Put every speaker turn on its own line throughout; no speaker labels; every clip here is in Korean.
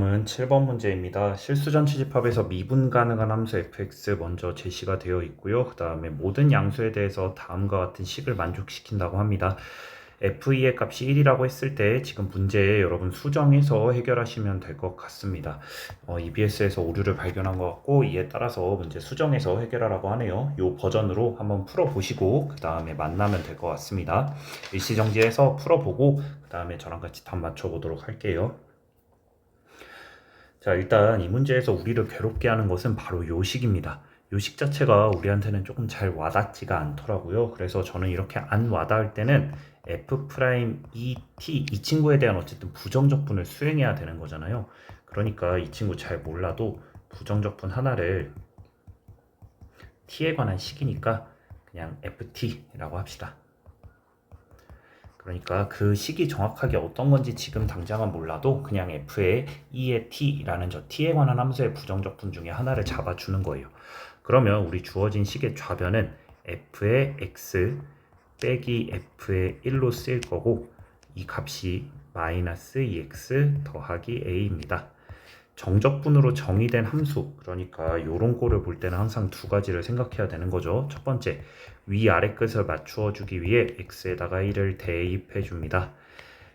다음은 7번 문제입니다. 실수전체 집합에서 미분 가능한 함수 fx 먼저 제시가 되어 있고요. 그 다음에 모든 양수에 대해서 다음과 같은 식을 만족시킨다고 합니다. f2의 값이 1이라고 했을 때 지금 문제에 여러분 수정해서 해결하시면 될 것 같습니다. EBS에서 오류를 발견한 것 같고 이에 따라서 문제 수정해서 해결하라고 하네요. 이 버전으로 한번 풀어보시고 그 다음에 만나면 될 것 같습니다. 일시정지해서 풀어보고 그 다음에 저랑 같이 답 맞춰보도록 할게요. 자, 일단 이 문제에서 우리를 괴롭게 하는 것은 바로 요식입니다. 요식 자체가 우리한테는 조금 잘 와닿지가 않더라고요. 그래서 저는 이렇게 안 와닿을 때는 F'Et 이 친구에 대한 어쨌든 부정적분을 수행해야 되는 거잖아요. 그러니까 이 친구 잘 몰라도 부정적분 하나를 t에 관한 식이니까 그냥 ft라고 합시다. 그러니까 그 식이 정확하게 어떤 건지 지금 당장은 몰라도 그냥 f의 e의 t라는 저 t에 관한 함수의 부정적분 중에 하나를 잡아주는 거예요. 그러면 우리 주어진 식의 좌변은 f의 x 빼기 f의 1로 쓰일 거고 이 값이 마이너스 2x 더하기 a입니다. 정적분으로 정의된 함수, 그러니까 요런 꼴을 볼 때는 항상 두 가지를 생각해야 되는 거죠. 첫 번째, 위아래 끝을 맞추어 주기 위해 x에다가 1을 대입해 줍니다.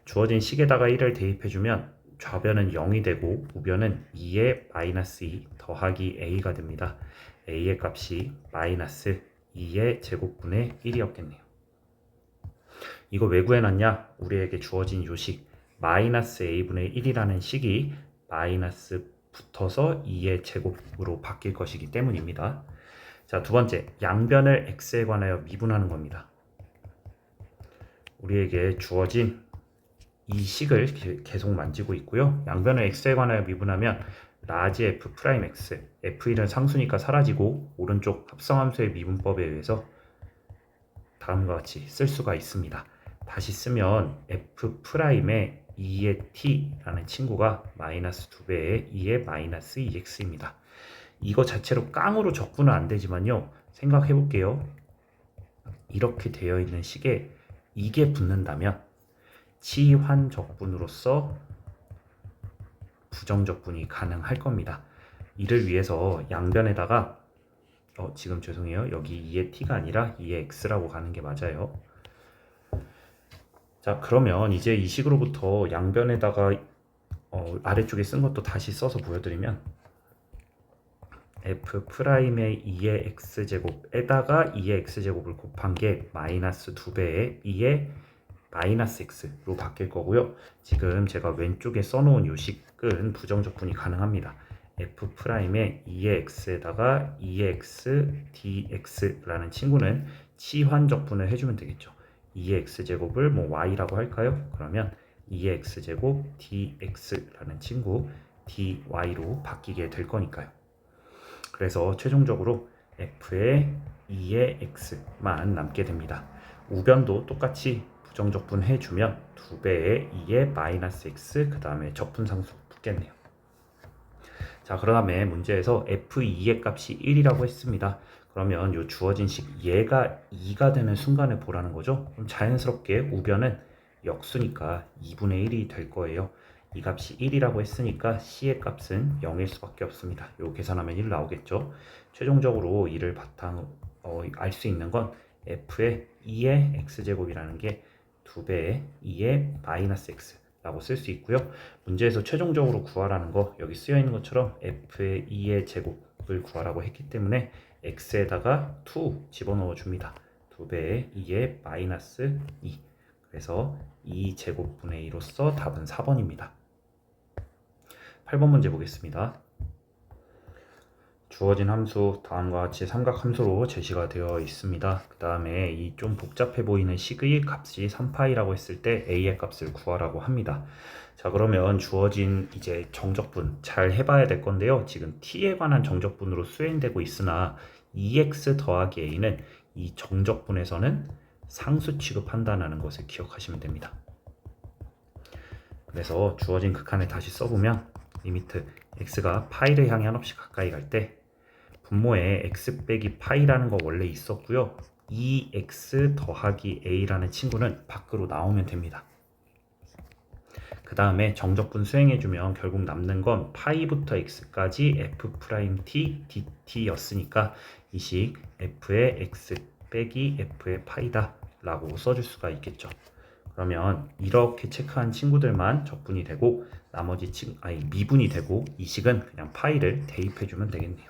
주어진 식에다가 1을 대입해 주면 좌변은 0이 되고 우변은 2의 마이너스 2 더하기 a가 됩니다. a의 값이 마이너스 2의 제곱분의 1이었겠네요. 이거 왜 구해놨냐? 우리에게 주어진 요식 마이너스 a분의 1이라는 식이 마이너스 붙어서 2의 제곱으로 바뀔 것이기 때문입니다. 자, 두 번째, 양변을 x에 관하여 미분하는 겁니다. 우리에게 주어진 이 식을 계속 만지고 있고요. 양변을 x에 관하여 미분하면 라지 f 프라임 x, f1은 상수니까 사라지고 오른쪽 합성함수의 미분법에 의해서 다음과 같이 쓸 수가 있습니다. 다시 쓰면 f 프라임의 2의 t라는 친구가 마이너스 2배의 2의 마이너스 2x입니다. 이거 자체로 깡으로 적분은 안 되지만요. 생각해 볼게요. 이렇게 되어 있는 식에 이게 붙는다면 치환적분으로서 부정적분이 가능할 겁니다. 이를 위해서 양변에다가 지금 죄송해요. 여기 2의 t가 아니라 2의 x라고 가는 게 맞아요. 자, 그러면 이제 이 식으로부터 양변에다가 아래쪽에 쓴 것도 다시 써서 보여드리면 f 프라임의 2의 x제곱에다가 2의 x제곱을 곱한 게 마이너스 2배의 2의 마이너스 x로 바뀔 거고요. 지금 제가 왼쪽에 써놓은 요 식은 부정적분이 가능합니다. f 프라임의 2의 x에다가 2의 x dx라는 친구는 치환적분을 해주면 되겠죠. 2의 x제곱을 뭐 y라고 할까요? 그러면 2의 x제곱 dx라는 친구 dy로 바뀌게 될 거니까요. 그래서 최종적으로 f의 2의 x만 남게 됩니다. 우변도 똑같이 부정적분 해주면 2배의 2의 마이너스 x 그 다음에 적분상수 붙겠네요. 자, 그 다음에 문제에서 f2의 값이 1이라고 했습니다. 그러면 이 주어진 식 얘가 2가 되는 순간을 보라는 거죠. 그럼 자연스럽게 우변은 역수니까 2분의 1이 될 거예요. 이 값이 1이라고 했으니까 c의 값은 0일 수밖에 없습니다. 요 계산하면 1 나오겠죠. 최종적으로 이를 바탕 알 수 있는 건 f의 2의 x제곱이라는 게 2배의 2의 마이너스 x라고 쓸 수 있고요. 문제에서 최종적으로 구하라는 거 여기 쓰여 있는 것처럼 f의 2의 제곱을 구하라고 했기 때문에 x에다가 2 집어넣어 줍니다. 2배의 2의 마이너스 2. 그래서 2제곱분의 2로서 답은 4번입니다. 8번 문제 보겠습니다. 주어진 함수 다음과 같이 삼각함수로 제시가 되어 있습니다. 그 다음에 이 좀 복잡해 보이는 식의 값이 3파이라고 했을 때 a의 값을 구하라고 합니다. 자, 그러면 주어진 이제 정적분 잘 해봐야 될 건데요. 지금 t에 관한 정적분으로 수행되고 있으나 2x 더하기 a는 이 정적분에서는 상수 취급한다는 것을 기억하시면 됩니다. 그래서 주어진 극한을 다시 써보면 리미트 x가 파이를 향해 한없이 가까이 갈 때 분모에 x 빼기 파이라는 거 원래 있었고요. 2x 더하기 a라는 친구는 밖으로 나오면 됩니다. 그 다음에 정적분 수행해주면 결국 남는 건 파이부터 x까지 f 프라임 t dt였으니까 이 식 f의 x 빼기 f의 파이다 라고 써줄 수가 있겠죠. 그러면 이렇게 체크한 친구들만 적분이 되고 나머지 미분이 되고 이 식은 그냥 파이를 대입해주면 되겠네요.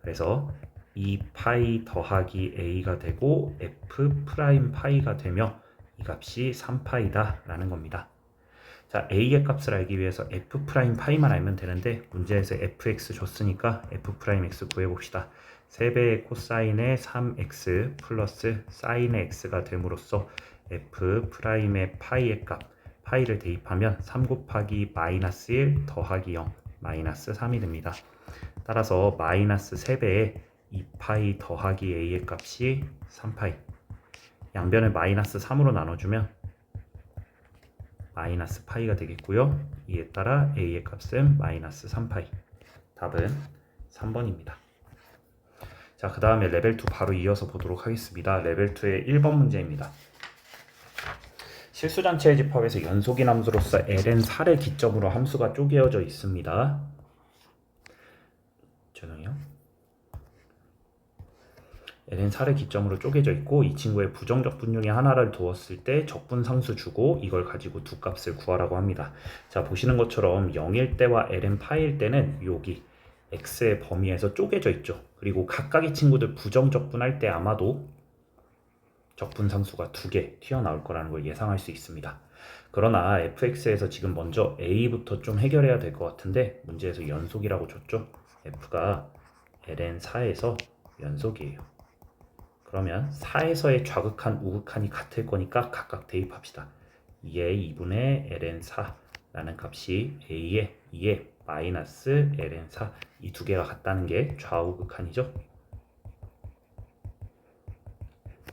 그래서 2파이 더하기 a가 되고 f 프라임 파이가 되며 이 값이 3파이다 라는 겁니다. 자, a의 값을 알기 위해서 f 프라임 파이만 알면 되는데 문제에서 fx 줬으니까 f 프라임 x 구해봅시다. 3배의 코사인의 3x 플러스 사인의 x가 됨으로써 f 프라임의 파이의 값 파이를 대입하면 3 곱하기 마이너스 1 더하기 0 마이너스 3이 됩니다. 따라서 마이너스 3배의 2파이 더하기 a의 값이 3파이, 양변을 마이너스 3으로 나눠주면 마이너스 파이가 되겠고요. 이에 따라 a의 값은 마이너스 3파이. 답은 3번입니다. 자, 그 다음에 레벨 2 바로 이어서 보도록 하겠습니다. 레벨 2의 1번 문제입니다. 실수잔치의 집합에서 연속인 함수로서 ln 4를 기점으로 함수가 쪼개어져 있습니다. 죄송해요. ln 4를 기점으로 쪼개져 있고 이 친구의 부정적분 중에 하나를 두었을 때 적분 상수 주고 이걸 가지고 두 값을 구하라고 합니다. 자, 보시는 것처럼 0일 때와 ln 파일 때는 여기 x의 범위에서 쪼개져 있죠. 그리고 각각의 친구들 부정적분할 때 아마도 적분 상수가 2개 튀어나올 거라는 걸 예상할 수 있습니다. 그러나 fx에서 지금 먼저 a부터 좀 해결해야 될 것 같은데 문제에서 연속이라고 줬죠. f가 ln 4에서 연속이에요. 그러면 4에서의 좌극한 우극한이 같을 거니까 각각 대입합시다. 2의 2분의 ln 4라는 값이 a의 2의 마이너스 ln 4 이 두 개가 같다는 게 좌우극한이죠.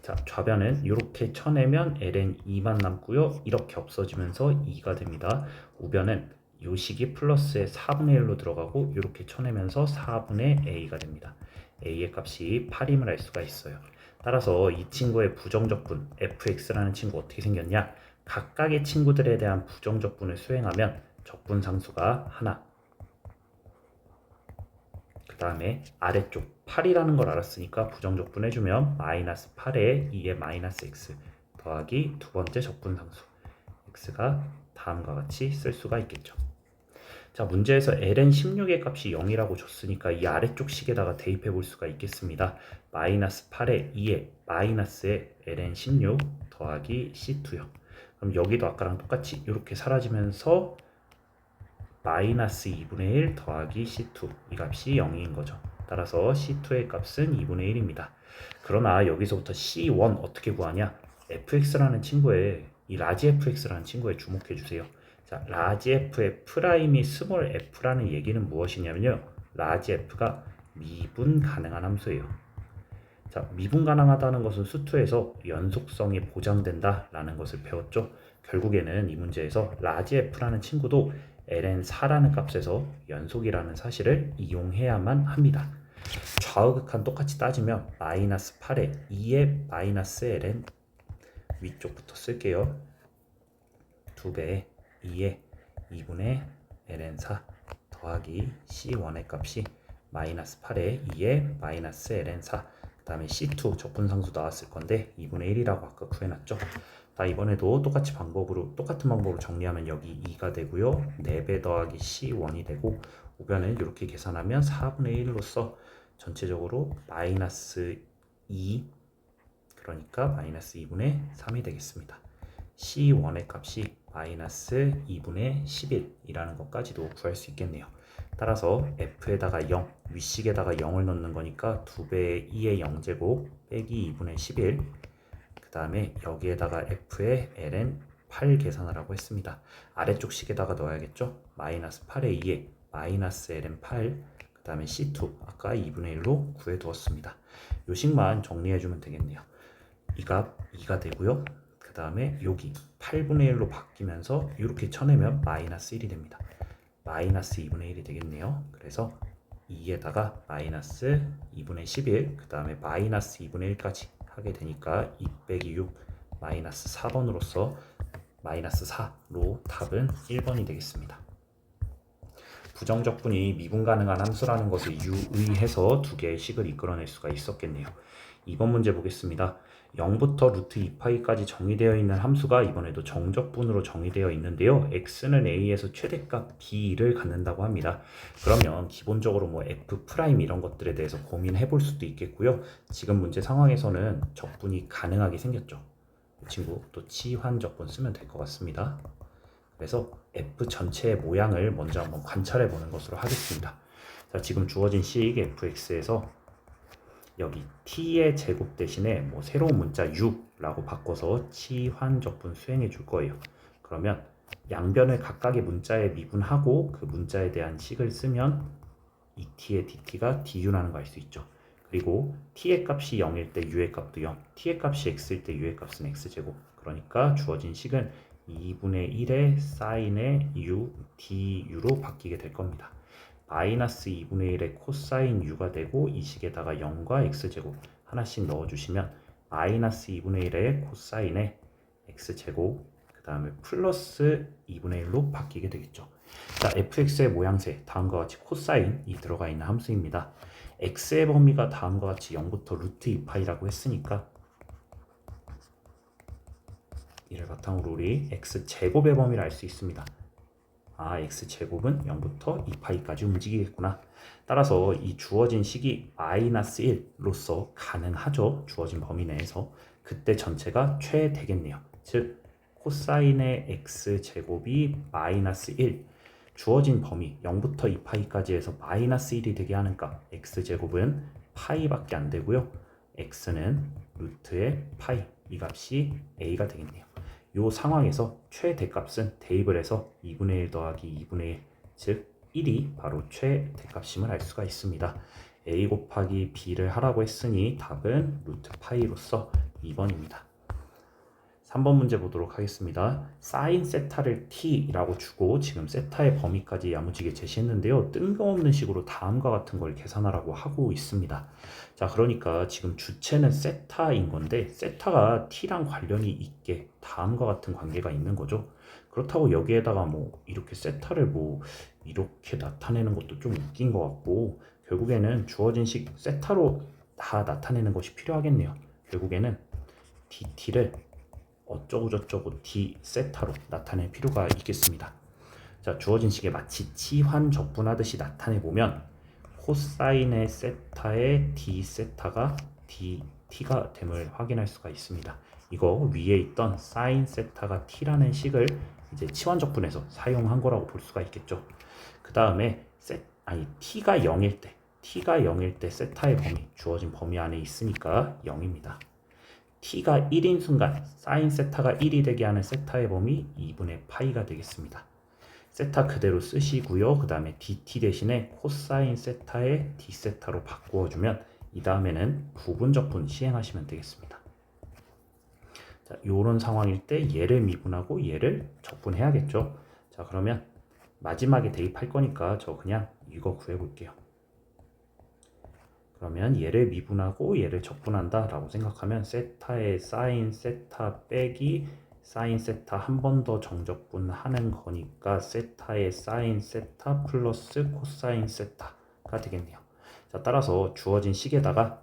자, 좌변은 이렇게 쳐내면 ln 2만 남고요. 이렇게 없어지면서 2가 됩니다. 우변은 이 식이 플러스의 4분의 1로 들어가고 이렇게 쳐내면서 4분의 a가 됩니다. a의 값이 8임을 알 수가 있어요. 따라서 이 친구의 부정적분 fx라는 친구 어떻게 생겼냐? 각각의 친구들에 대한 부정적분을 수행하면 적분 상수가 하나, 그 다음에 아래쪽 8이라는 걸 알았으니까 부정적분 해주면 마이너스 8에 2의 마이너스 x 더하기 두 번째 적분 상수 x가 다음과 같이 쓸 수가 있겠죠. 자, 문제에서 ln 16의 값이 0이라고 줬으니까 이 아래쪽 식에다가 대입해 볼 수가 있겠습니다. 마이너스 8에 2에 마이너스에 ln 16 더하기 c2요. 그럼 여기도 아까랑 똑같이 이렇게 사라지면서 마이너스 2분의 1 더하기 c2 이 값이 0인 거죠. 따라서 c2의 값은 2분의 1입니다. 그러나 여기서부터 c1 어떻게 구하냐? fx라는 친구에 이 라지 fx라는 친구에 주목해 주세요. 자, 라지 f의 프라임이 스몰 f라는 얘기는 무엇이냐면요. 라지 f가 미분 가능한 함수예요. 자, 미분 가능하다는 것은 수투에서 연속성이 보장된다 라는 것을 배웠죠. 결국에는 이 문제에서 라지 f라는 친구도 ln 4라는 값에서 연속이라는 사실을 이용해야만 합니다. 좌우극한 똑같이 따지면 마이너스 8에 2의 마이너스 ln 위쪽부터 쓸게요. 2배에 2의 2분의 ln 4 더하기 c1의 값이 마이너스 8에 2의 마이너스 ln 4 그 다음에 c2 적분상수 나왔을 건데 2분의 1이라고 아까 구해놨죠. 자, 이번에도 똑같은 방법으로 정리하면 여기 2가 되고요. 4배 더하기 c1이 되고 우변을 이렇게 계산하면 4분의 1로서 전체적으로 마이너스 2 그러니까 마이너스 2분의 3이 되겠습니다. c1의 값이 마이너스 2분의 11이라는 것까지도 구할 수 있겠네요. 따라서 f에다가 0, 윗식에다가 0을 넣는 거니까 2배의 2의 0제곱 빼기 2분의 11 그 다음에 여기에다가 f의 ln 8 계산을 하고 했습니다. 아래쪽 식에다가 넣어야겠죠. 마이너스 8의 2에 마이너스 ln 8 그 다음에 c2 아까 2분의 1로 구해두었습니다. 요 식만 정리해주면 되겠네요. 이 값 2가 되고요. 그 다음에 여기 8분의 1로 바뀌면서 이렇게 쳐내면 마이너스 1이 됩니다. 마이너스 2분의 1이 되겠네요. 그래서 2에다가 마이너스 2분의 11 그 다음에 마이너스 2분의 1까지 하게 되니까 2 빼기 6 마이너스 4번으로서 마이너스 4로 답은 1번이 되겠습니다. 부정적분이 미분 가능한 함수라는 것을 유의해서 두 개의 식을 이끌어낼 수가 있었겠네요. 2번 문제 보겠습니다. 0부터 루트 2파이까지 정의되어 있는 함수가 이번에도 정적분으로 정의되어 있는데요. x는 a에서 최대값 b를 갖는다고 합니다. 그러면 기본적으로 뭐 f' 이런 것들에 대해서 고민해 볼 수도 있겠고요. 지금 문제 상황에서는 적분이 가능하게 생겼죠. 이 친구 또 치환적분 쓰면 될 것 같습니다. 그래서 f 전체의 모양을 먼저 한번 관찰해 보는 것으로 하겠습니다. 자, 지금 주어진 식 fx에서 여기 t의 제곱 대신에 뭐 새로운 문자 6라고 바꿔서 치환적분 수행해 줄 거예요. 그러면 양변을 각각의 문자에 미분하고 그 문자에 대한 식을 쓰면 이 t의 dt가 du라는 걸 알 수 있죠. 그리고 t의 값이 0일 때 u의 값도 0, t의 값이 x일 때 u의 값은 x제곱. 그러니까 주어진 식은 2분의 1의 사인의 u du로 바뀌게 될 겁니다. 마이너스 2분의 1의 코사인 u가 되고 이 식에다가 0과 x제곱 하나씩 넣어주시면 마이너스 2분의 1의 코사인의 x제곱 그 다음에 플러스 2분의 1로 바뀌게 되겠죠. 자, fx의 모양새 다음과 같이 코사인이 들어가 있는 함수입니다. x의 범위가 다음과 같이 0부터 루트 2파이라고 했으니까 이를 바탕으로 우리 x제곱의 범위를 알 수 있습니다. x제곱은 0부터 2파이까지 움직이겠구나. 따라서 이 주어진 식이 마이너스 1로서 가능하죠. 주어진 범위 내에서. 그때 전체가 최되겠네요. 즉 코사인의 x제곱이 마이너스 1 주어진 범위 0부터 2파이까지 해서 마이너스 1이 되게 하는 값 x제곱은 파이밖에 안 되고요. x는 루트의 파이 이 값이 a가 되겠네요. 이 상황에서 최대값은 대입을 해서 2분의 1 더하기 2분의 1, 즉 1이 바로 최대값임을 알 수가 있습니다. a 곱하기 b를 하라고 했으니 답은 루트 파이로서 2번입니다. 3번 문제 보도록 하겠습니다. 사인 세타를 t라고 주고 지금 세타의 범위까지 야무지게 제시했는데요. 뜬금없는 식으로 다음과 같은 걸 계산하라고 하고 있습니다. 자, 그러니까 지금 주체는 세타인 건데 세타가 t랑 관련이 있게 다음과 같은 관계가 있는 거죠. 그렇다고 여기에다가 뭐 이렇게 세타를 뭐 이렇게 나타내는 것도 좀 웃긴 것 같고 결국에는 주어진 식 세타로 다 나타내는 것이 필요하겠네요. 결국에는 dt를 어쩌고 저쩌고 d 세타로 나타낼 필요가 있겠습니다. 자, 주어진 식에 마치 치환 적분하듯이 나타내 보면 코사인의 세타의 d 세타가 t가 됨을 확인할 수가 있습니다. 이거 위에 있던 사인 세타가 t라는 식을 이제 치환 적분에서 사용한 거라고 볼 수가 있겠죠. 그 다음에 t가 0일 때 세타의 범위 주어진 범위 안에 있으니까 0입니다. t가 1인 순간 사인 세타가 1이 되게 하는 세타의 범위 2분의 파이가 되겠습니다. 세타 그대로 쓰시고요. 그 다음에 dt 대신에 코사인 세타의 d 세타로 바꾸어주면 이 다음에는 부분적분 시행하시면 되겠습니다. 자, 이런 상황일 때 얘를 미분하고 얘를 적분해야겠죠. 자, 그러면 마지막에 대입할 거니까 저 그냥 이거 구해볼게요. 그러면 얘를 미분하고 얘를 적분한다 라고 생각하면 세타의 사인 세타 빼기 사인 세타 한 번 더 정적분하는 거니까 세타의 사인 세타 플러스 코사인 세타가 되겠네요. 자, 따라서 주어진 식에다가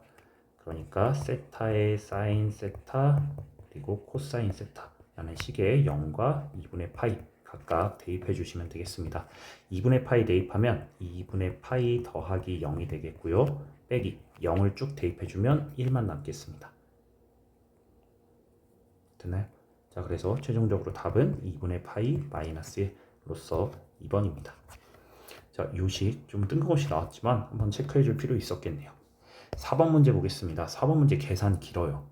그러니까 세타의 사인 세타 그리고 코사인 세타라는 식에 0과 2분의 파이 각각 대입해 주시면 되겠습니다. 2분의 파이 대입하면 2분의 파이 더하기 0이 되겠고요. 빼기 0을 쭉 대입해주면 1만 남겠습니다. 됐나요? 자, 그래서 최종적으로 답은 2분의 파이 마이너스 1로서 2번입니다. 자, 요식 좀 뜬금없이 나왔지만 한번 체크해 줄 필요 있었겠네요. 4번 문제 보겠습니다. 4번 문제 계산 길어요.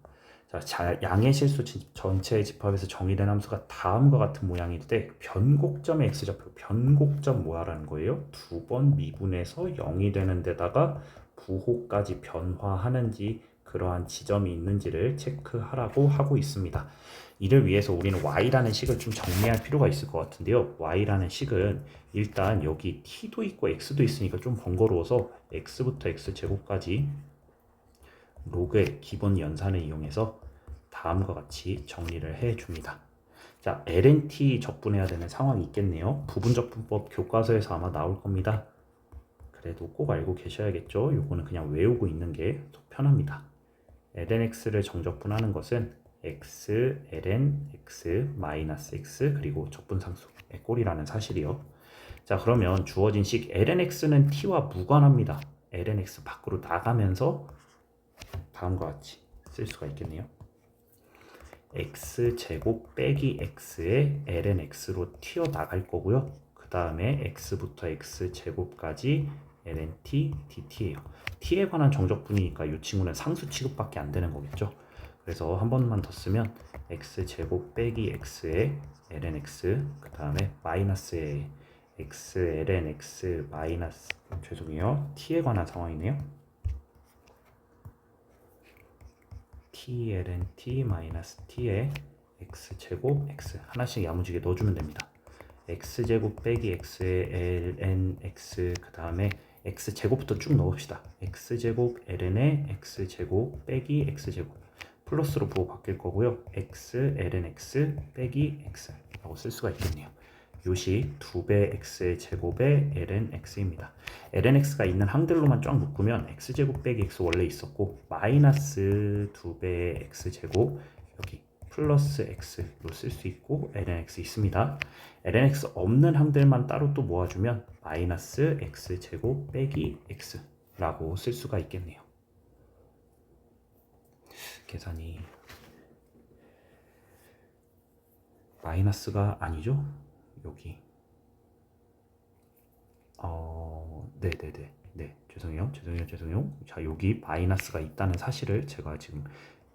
자, 양의 실수 전체의 집합에서 정의된 함수가 다음과 같은 모양일 때 변곡점의 x좌표 변곡점 뭐야라는 거예요? 두 번 미분해서 0이 되는 데다가 부호까지 변화하는지 그러한 지점이 있는지를 체크하라고 하고 있습니다. 이를 위해서 우리는 y라는 식을 좀 정리할 필요가 있을 것 같은데요. y라는 식은 일단 여기 t도 있고 x도 있으니까 좀 번거로워서 x부터 x제곱까지 로그의 기본 연산을 이용해서 다음과 같이 정리를 해줍니다. 자, LNT 적분해야 되는 상황이 있겠네요. 부분적분법 교과서에서 아마 나올 겁니다. 그래도 꼭 알고 계셔야겠죠. 요거는 그냥 외우고 있는 게 더 편합니다. lnx를 정적분하는 것은 x, ln, x, 마이너스 x 그리고 적분상수의 꼴이라는 사실이요. 자, 그러면 주어진 식 lnx는 t와 무관합니다. lnx 밖으로 나가면서 다음과 같이 쓸 수가 있겠네요. x제곱 빼기 x에 lnx로 튀어나갈 거고요. 그 다음에 x부터 x제곱까지 lnt dt예요. t에 관한 정적분이니까 이 친구는 상수 취급밖에 안 되는 거겠죠. 그래서 한 번만 더 쓰면 x제곱 빼기 x에 lnx 그 다음에 마이너스에 x lnx 마이너스 죄송해요. t에 관한 상황이네요. t ln t 마이너스 t에 x제곱 x 하나씩 야무지게 넣어주면 됩니다. x제곱 빼기 x에 ln x 그 다음에 x제곱부터 쭉 넣읍시다. x제곱 ln에 x제곱 빼기 x제곱 플러스로 부호 바뀔 거고요. x ln x 빼기 x 라고 쓸 수가 있겠네요. 요식 2배 x의 제곱에 ln x입니다. ln x가 있는 항들로만 쫙 묶으면 x제곱 빼기 x 원래 있었고 마이너스 2배의 x제곱 여기 플러스 x로 쓸 수 있고 ln x 있습니다. ln x 없는 항들만 따로 또 모아주면 마이너스 x제곱 빼기 x라고 쓸 수가 있겠네요. 계산이 마이너스가 아니죠? 여기 네, 죄송해요. 자, 여기 마이너스가 있다는 사실을 제가 지금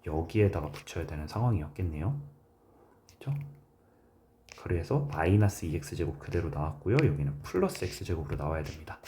여기에다가 붙여야 되는 상황이었겠네요. 그렇죠? 그래서 마이너스 2x제곱 그대로 나왔고요. 여기는 플러스 x제곱으로 나와야 됩니다.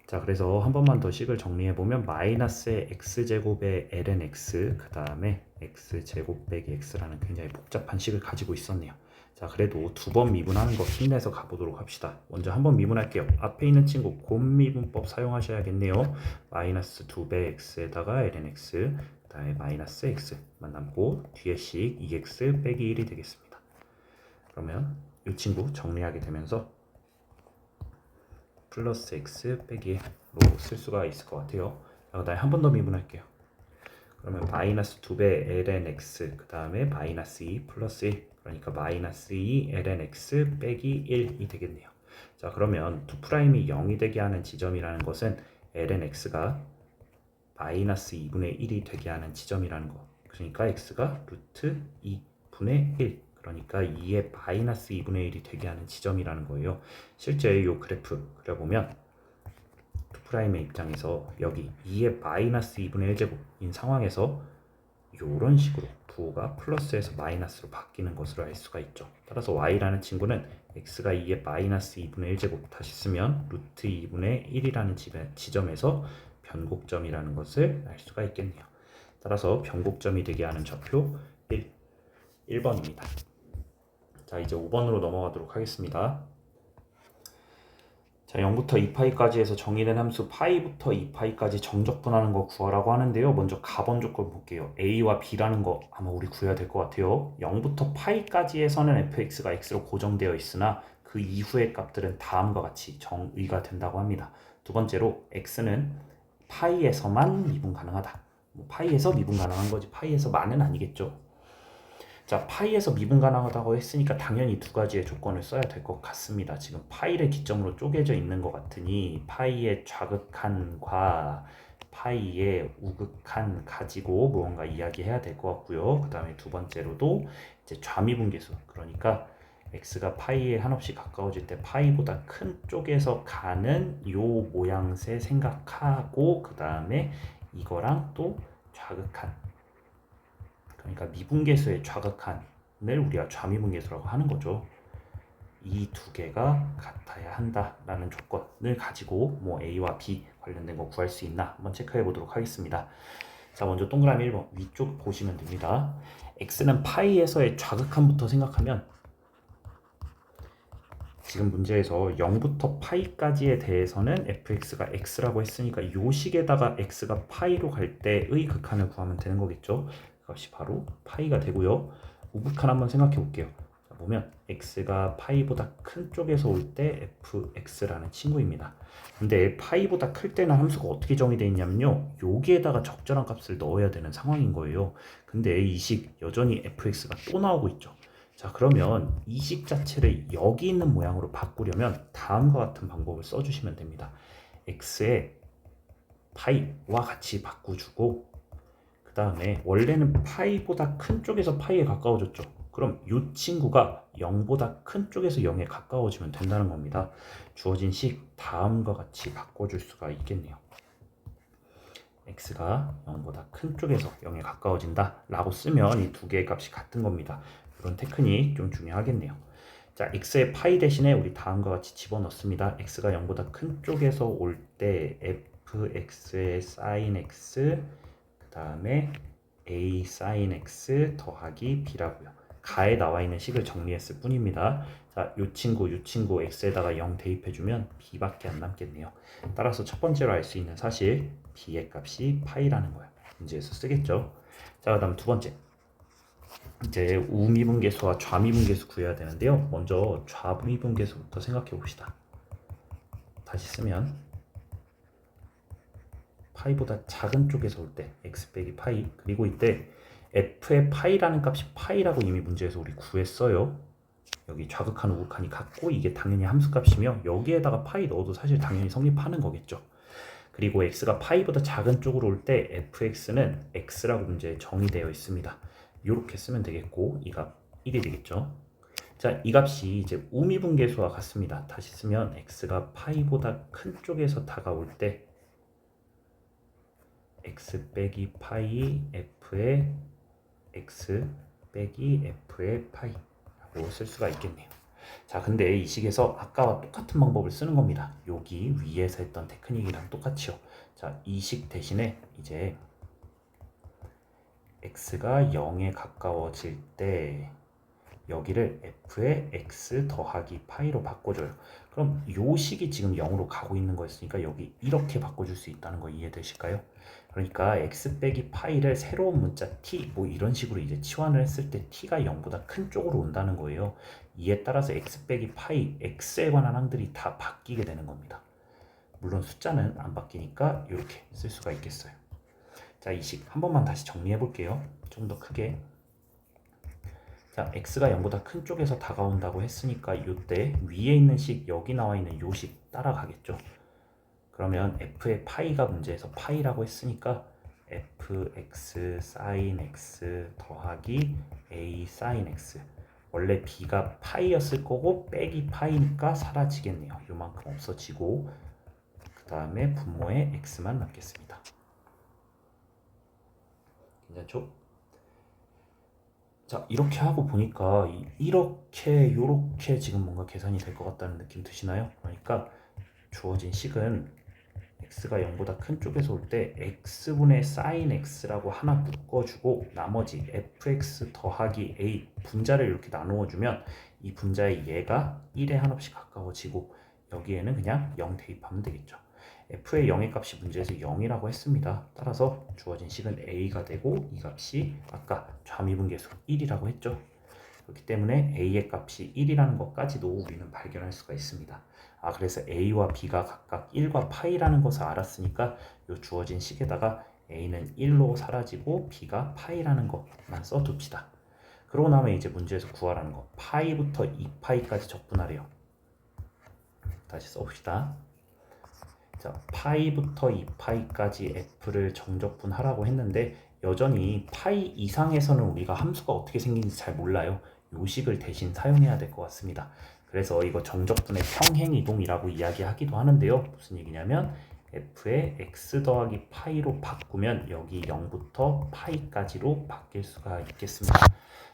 자, 그래서 한 번만 더 식을 정리해보면 마이너스의 x제곱의 ln x 그 다음에 x제곱 빼기 x라는 굉장히 복잡한 식을 가지고 있었네요. 자, 그래도 두 번 미분하는 거 힘내서 가보도록 합시다. 먼저 한 번 미분할게요. 앞에 있는 친구 곱미분법 사용하셔야겠네요. 마이너스 2배 x에다가 ln x 그 다음에 마이너스 x만 남고 뒤에 식 2x 빼기 1이 되겠습니다. 그러면 이 친구 정리하게 되면서 플러스 x 빼기로 쓸 수가 있을 것 같아요. 그 다음에 한 번 더 미분할게요. 그러면 마이너스 2배 ln x 그 다음에 마이너스 2 플러스 1 그러니까 마이너스 2 ln x 빼기 1이 되겠네요. 자, 그러면 2'이 0이 되게 하는 지점이라는 것은 ln x가 마이너스 2분의 1이 되게 하는 지점이라는 거. 그러니까 x가 루트 2분의 1 그러니까 2의 마이너스 2분의 1이 되게 하는 지점이라는 거예요. 실제 이 그래프 그려보면 2'의 입장에서 여기 2의 마이너스 2분의 1제곱인 상황에서 이런 식으로 부호가 플러스에서 마이너스로 바뀌는 것으로 알 수가 있죠. 따라서 y라는 친구는 x가 2의 마이너스 2분의 1제곱 다시 쓰면 루트 2분의 1이라는 지점에서 변곡점이라는 것을 알 수가 있겠네요. 따라서 변곡점이 되게 하는 좌표 1번입니다. 자, 이제 5번으로 넘어가도록 하겠습니다. 자, 0부터 2파이까지 해서 정의된 함수 파이부터 2파이까지 정적분하는 거 구하라고 하는데요. 먼저 가번 조건 볼게요. a와 b라는 거 아마 우리 구해야 될 것 같아요. 0부터 파이까지에서는 fx가 x로 고정되어 있으나 그 이후의 값들은 다음과 같이 정의가 된다고 합니다. 두 번째로 x는 파이에서만 미분 가능하다. 파이에서 미분 가능한 거지 파이에서만은 아니겠죠. 자, 파이에서 미분 가능하다고 했으니까 당연히 두 가지의 조건을 써야 될 것 같습니다. 지금 파이를 기점으로 쪼개져 있는 것 같으니 파이의 좌극한과 파이의 우극한 가지고 무언가 이야기해야 될 것 같고요. 그 다음에 두 번째로도 이제 좌미분계수 그러니까 x가 파이에 한없이 가까워질 때 파이보다 큰 쪽에서 가는 요 모양새 생각하고 그 다음에 이거랑 또 좌극한 그러니까 미분계수의 좌극한을 우리가 좌미분계수라고 하는 거죠. 이 두 개가 같아야 한다라는 조건을 가지고 뭐 A와 B 관련된 거 구할 수 있나 한번 체크해 보도록 하겠습니다. 자, 먼저 동그라미 1번 위쪽 보시면 됩니다. X는 파이에서의 좌극한부터 생각하면 지금 문제에서 0부터 파이까지에 대해서는 fx가 x라고 했으니까 이 식에다가 x가 파이로 갈 때의 극한을 구하면 되는 거겠죠. 그것이 바로 파이가 되고요. 우극한 한번 생각해 볼게요. 보면 x가 파이보다 큰 쪽에서 올 때 fx라는 친구입니다. 근데 파이보다 클 때는 함수가 어떻게 정의되어 있냐면요, 여기에다가 적절한 값을 넣어야 되는 상황인 거예요. 근데 이 식 여전히 fx가 또 나오고 있죠. 자, 그러면 이 식 자체를 여기 있는 모양으로 바꾸려면 다음과 같은 방법을 써주시면 됩니다. x의 파이와 같이 바꿔주고, 그 다음에 원래는 파이보다 큰 쪽에서 파이에 가까워졌죠. 그럼 이 친구가 0보다 큰 쪽에서 0에 가까워지면 된다는 겁니다. 주어진 식 다음과 같이 바꿔줄 수가 있겠네요. x가 0보다 큰 쪽에서 0에 가까워진다 라고 쓰면 이 두 개의 값이 같은 겁니다. 이런 테크닉 좀 중요하겠네요. 자, x의 파이 대신에 우리 다음과 같이 집어넣습니다. x가 0보다 큰 쪽에서 올 때 fx의 sin x, 그 다음에 a sin x 더하기 b라고요. 가에 나와 있는 식을 정리했을 뿐입니다. 자, 요 친구 x에다가 0 대입해주면 b밖에 안 남겠네요. 따라서 첫 번째로 알 수 있는 사실, b의 값이 파이라는 거예요. 문제에서 쓰겠죠. 자, 그다음 두 번째, 이제 우미분계수와 좌미분계수 구해야 되는데요. 먼저 좌미분계수부터 생각해 봅시다. 다시 쓰면 파이보다 작은 쪽에서 올 때 x 빼기 파이, 그리고 이때 f의 파이라는 값이 파이라고 이미 문제에서 우리 구했어요. 여기 좌극한 우극한이 같고 이게 당연히 함수값이며 여기에다가 파이 넣어도 사실 당연히 성립하는 거겠죠. 그리고 x가 파이보다 작은 쪽으로 올 때 fx는 x라고 문제에 정의되어 있습니다. 이렇게 쓰면 되겠고 이 값 1이 되겠죠. 자, 이 값이 이제 우미분계수와 같습니다. 다시 쓰면 x가 파이보다 큰 쪽에서 다가올 때 x 빼기 파이 f의 x 빼기 f의 파이라고 쓸 수가 있겠네요. 자, 근데 이 식에서 아까와 똑같은 방법을 쓰는 겁니다. 여기 위에서 했던 테크닉이랑 똑같이요. 자, 이 식 대신에 이제 x가 0에 가까워질 때 여기를 f의 x 더하기 파이로 바꿔줘요. 그럼 이 식이 지금 0으로 가고 있는 거였으니까 여기 이렇게 바꿔줄 수 있다는 거 이해되실까요? 그러니까 x 빼기 파이를 새로운 문자 t 뭐 이런 식으로 이제 치환을 했을 때 t가 0보다 큰 쪽으로 온다는 거예요. 이에 따라서 x 빼기 파이, x에 관한 항들이 다 바뀌게 되는 겁니다. 물론 숫자는 안 바뀌니까 이렇게 쓸 수가 있겠어요. 자, 이 식 한 번만 다시 정리해 볼게요. 좀 더 크게. 자, x가 0보다 큰 쪽에서 다가온다고 했으니까 이때 위에 있는 식, 여기 나와 있는 요 식 따라가겠죠. 그러면 f의 파이가 문제에서 파이라고 했으니까 fx sin x 더하기 a sin x, 원래 b가 파이였을 거고 빼기 파이니까 사라지겠네요. 요만큼 없어지고 그 다음에 분모에 x만 남겠습니다. 괜찮죠? 자, 이렇게 하고 보니까 이렇게 요렇게 지금 뭔가 계산이 될 것 같다는 느낌 드시나요? 그러니까 주어진 식은 x가 0보다 큰 쪽에서 올 때 x분의 sin x라고 하나 묶어주고 나머지 fx 더하기 a 분자를 이렇게 나누어주면 이 분자의 얘가 1에 한없이 가까워지고 여기에는 그냥 0 대입하면 되겠죠. f의 0의 값이 문제에서 0이라고 했습니다. 따라서 주어진 식은 a가 되고 이 값이 아까 좌미분계수 1이라고 했죠. 그렇기 때문에 a의 값이 1이라는 것까지도 우리는 발견할 수가 있습니다. 아, 그래서 a와 b가 각각 1과 파이라는 것을 알았으니까 이 주어진 식에다가 a는 1로 사라지고 b가 파이라는 것만 써둡시다. 그러고 나면 이제 문제에서 구하라는 거, 파이부터 2파이까지 적분하래요. 다시 써봅시다. 자, 파이부터 2파이까지 f를 정적분하라고 했는데 여전히 파이 이상에서는 우리가 함수가 어떻게 생기는지 잘 몰라요. 요식을 대신 사용해야 될 것 같습니다. 그래서 이거 정적분의 평행이동이라고 이야기하기도 하는데요. 무슨 얘기냐면 f의 x 더하기 파이로 바꾸면 여기 0부터 파이까지로 바뀔 수가 있겠습니다.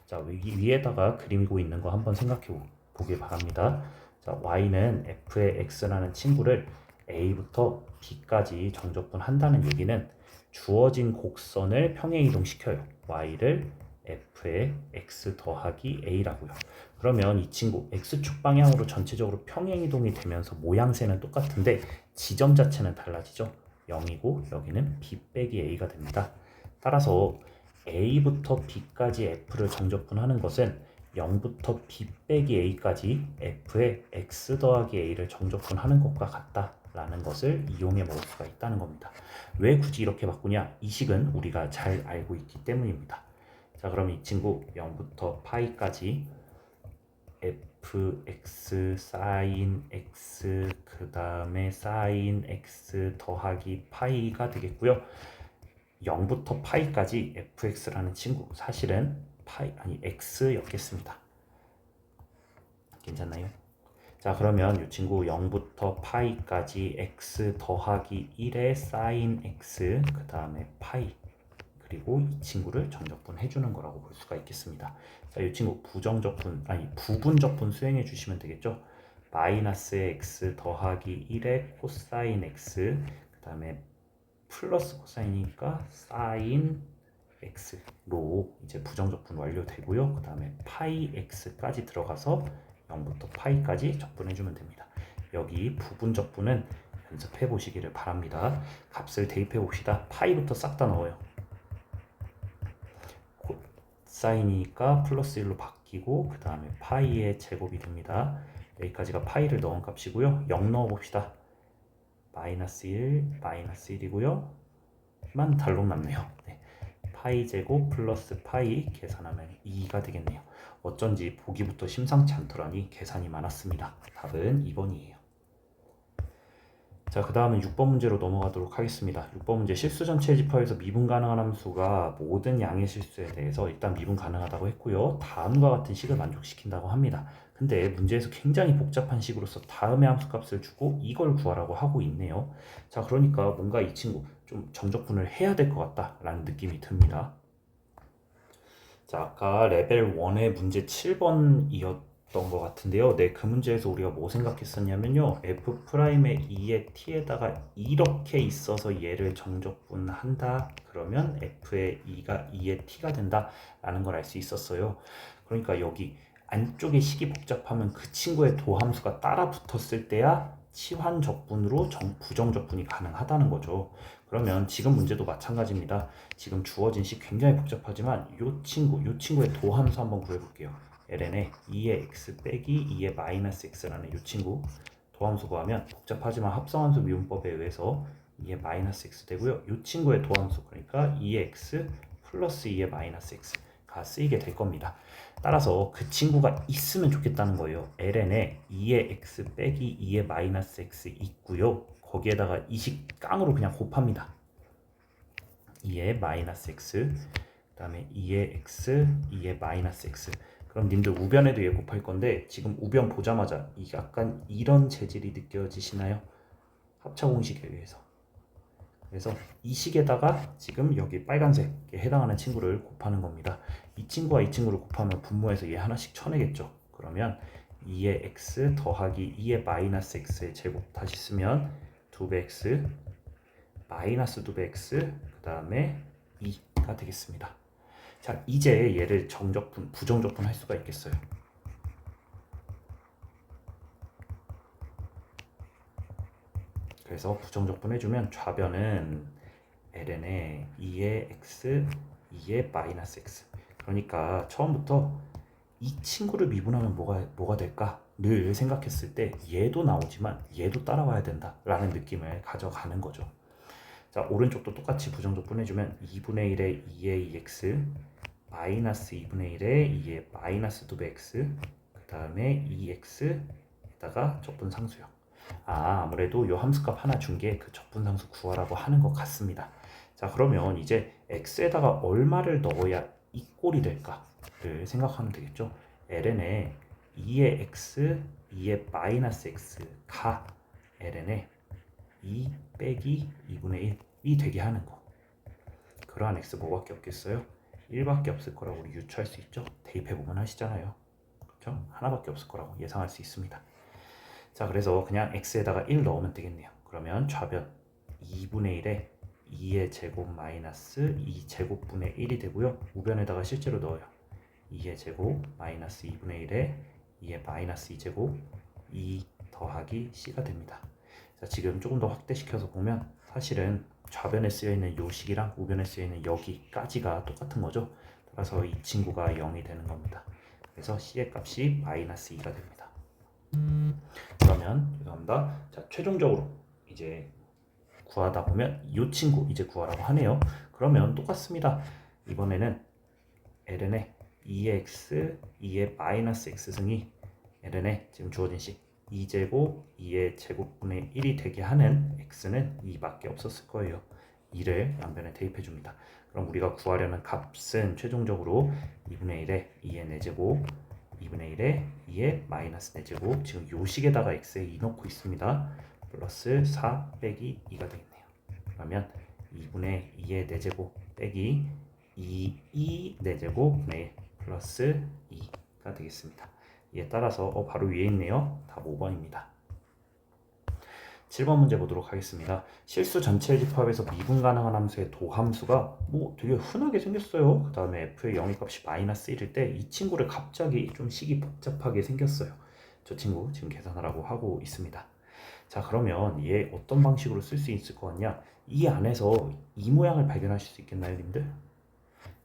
자, 위에다가 그리고 있는 거 한번 생각해 보길 바랍니다. 자, y는 f의 x라는 친구를 a부터 b까지 정적분한다는 얘기는 주어진 곡선을 평행이동시켜요. y를 f의 x 더하기 a라고요. 그러면 이 친구 x축 방향으로 전체적으로 평행이동이 되면서 모양새는 똑같은데 지점 자체는 달라지죠. 0이고 여기는 b 빼기 a가 됩니다. 따라서 a부터 b까지 f를 정적분하는 것은 0부터 b 빼기 a까지 f의 x 더하기 a를 정적분하는 것과 같다라는 것을 이용해 먹을 수가 있다는 겁니다. 왜 굳이 이렇게 바꾸냐? 이 식은 우리가 잘 알고 있기 때문입니다. 자, 그럼 이 친구 0부터 파이까지 fx sin x 그 다음에 sin x 더하기 파이가 되겠고요. 0부터 파이까지 fx라는 친구 사실은 x였겠습니다. 괜찮나요? 자, 그러면 이 친구 0부터 파이까지 x 더하기 1의 sin x 그 다음에 파이 그리고 이 친구를 정적분 해주는 거라고 볼 수가 있겠습니다. 자, 이 친구 부분적분 수행해 주시면 되겠죠. 마이너스 x 더하기 1의 코사인 x 그 다음에 플러스 코사인이니까 사인 x로 이제 부정적분 완료되고요. 그 다음에 파이 x까지 들어가서 0부터 파이까지 적분해주면 됩니다. 여기 부분적분은 연습해 보시기를 바랍니다. 값을 대입해 봅시다. 파이부터 싹 다 넣어요. 사인이니까 플러스 1로 바뀌고 그 다음에 파이의 제곱이 됩니다. 여기까지가 파이를 넣은 값이고요. 0 넣어봅시다. 마이너스 1, 마이너스 1이고요. 만 달록 남네요. 네. 파이 제곱 플러스 파이 계산하면 2가 되겠네요. 어쩐지 보기부터 심상치 않더라니 계산이 많았습니다. 답은 2번이에요. 자, 그 다음은 6번 문제로 넘어가도록 하겠습니다. 6번 문제 실수 전체 집합에서 미분 가능한 함수가 모든 양의 실수에 대해서 일단 미분 가능하다고 했고요. 다음과 같은 식을 만족시킨다고 합니다. 근데 문제에서 굉장히 복잡한 식으로서 다음의 함수값을 주고 이걸 구하라고 하고 있네요. 자, 그러니까 뭔가 이 친구 좀 정적분을 해야 될 것 같다라는 느낌이 듭니다. 자, 아까 레벨 1의 문제 7번이었던 것 같은데요. 네, 그 문제에서 우리가 뭐 생각했었냐면요. F'의 2의 t에다가 이렇게 있어서 얘를 정적분한다. 그러면 F의 2가 2의 t가 된다. 라는 걸 알 수 있었어요. 그러니까 여기 안쪽에 식이 복잡하면 그 친구의 도함수가 따라 붙었을 때야 치환적분으로 부정적분이 가능하다는 거죠. 그러면 지금 문제도 마찬가지입니다. 지금 주어진 식 굉장히 복잡하지만 요 친구의 도함수 한번 구해볼게요. ln에 2의 x 빼기 2의 마이너스 x라는 요 친구 도함수 구하면 복잡하지만 합성함수 미분법에 의해서 2의 마이너스 x 되고요. 요 친구의 도함수 그러니까 2의 x 플러스 2의 마이너스 x가 쓰이게 될 겁니다. 따라서 그 친구가 있으면 좋겠다는 거예요. ln에 2의 x 빼기 2의 마이너스 x 있고요. 거기에다가 이 식 깡으로 그냥 곱합니다. 2의 마이너스 x 그 다음에 2의 x 2의 마이너스 x 그럼 님들 우변에도 얘 곱할 건데 지금 우변 보자마자 약간 이런 재질이 느껴지시나요? 합차 공식에 의해서. 그래서 이 식에다가 지금 여기 빨간색에 해당하는 친구를 곱하는 겁니다. 이 친구와 이 친구를 곱하면 분모해서 얘 하나씩 쳐내겠죠. 그러면 2의 x 더하기 2의 마이너스 x의 제곱 다시 쓰면 2배 x 마이너스 2배 x 그 다음에 2가 되겠습니다. 자, 이제 얘를 정적분, 부정적분 할 수가 있겠어요. 그래서 부정적분 해주면 좌변은 ln에 2의 x, 2의 마이너스 x. 그러니까 처음부터 이 친구를 미분하면 뭐가 될까를 생각했을 때 얘도 나오지만 얘도 따라와야 된다라는 느낌을 가져가는 거죠. 자, 오른쪽도 똑같이 부정적분 해주면 2분의 1의 2의 2x 마이너스 2분의 1의 2의 마이너스 2bx 그 다음에 2x에다가 적분상수요. 아무래도 요 함수값 하나 준 게 그 적분상수 구하라고 하는 것 같습니다. 자, 그러면 이제 x에다가 얼마를 넣어야 이 꼴이 될까를 생각하면 되겠죠. ln에 2의 x, 2의 마이너스 x가 ln에 2 빼기 2분의 1이 되게 하는 거. 그러한 x 뭐밖에 없겠어요? 1밖에 없을 거라고 우리 유추할 수 있죠. 대입해보면 하시잖아요. 그렇죠? 하나밖에 없을 거라고 예상할 수 있습니다. 자, 그래서 그냥 x에다가 1 넣으면 되겠네요. 그러면 좌변 2분의 1에 2의 제곱 마이너스 2제곱분의 1이 되고요. 우변에다가 실제로 넣어요. 2의 제곱 마이너스 2분의 1에 2의 마이너스 2제곱 2 더하기 c가 됩니다. 자, 지금 조금 더 확대시켜서 보면 사실은 좌변에 쓰여있는 요 식이랑 우변에 쓰여있는 여기까지가 똑같은 거죠. 따라서 이 친구가 0이 되는 겁니다. 그래서 c의 값이 마이너스 2가 됩니다. 그러면 죄송합니다. 자, 최종적으로 이제 구하다 보면 이 친구 이제 구하라고 하네요. 그러면 똑같습니다. 이번에는 ln의 2의 x, 2의 마이너스 x승이 ln의 지금 주어진 식 2제곱 2의 제곱분의 1이 되게 하는 x는 2밖에 없었을 거예요. 2를 양변에 대입해 줍니다. 그럼 우리가 구하려는 값은 최종적으로 2분의 1에 2의 4제곱 2분의 1에 2의 마이너스 4제곱 지금 요 식에다가 x에 2 넣고 있습니다. 플러스 4 빼기 2가 되겠네요. 그러면 2분의 2의 4제곱 빼기 2 4제곱 분의 플러스 2가 되겠습니다. 이에 따라서 바로 위에 있네요. 답 5번입니다. 7번 문제 보도록 하겠습니다. 실수 전체 집합에서 미분 가능한 함수의 도함수가 되게 흔하게 생겼어요. 그 다음에 f의 영위값이 마이너스 1일 때 이 친구를 갑자기 좀 식이 복잡하게 생겼어요. 저 친구 지금 계산하라고 하고 있습니다. 자, 그러면 얘 어떤 방식으로 쓸 수 있을 것 같냐? 이 안에서 이 모양을 발견하실 수 있겠나요, 님들?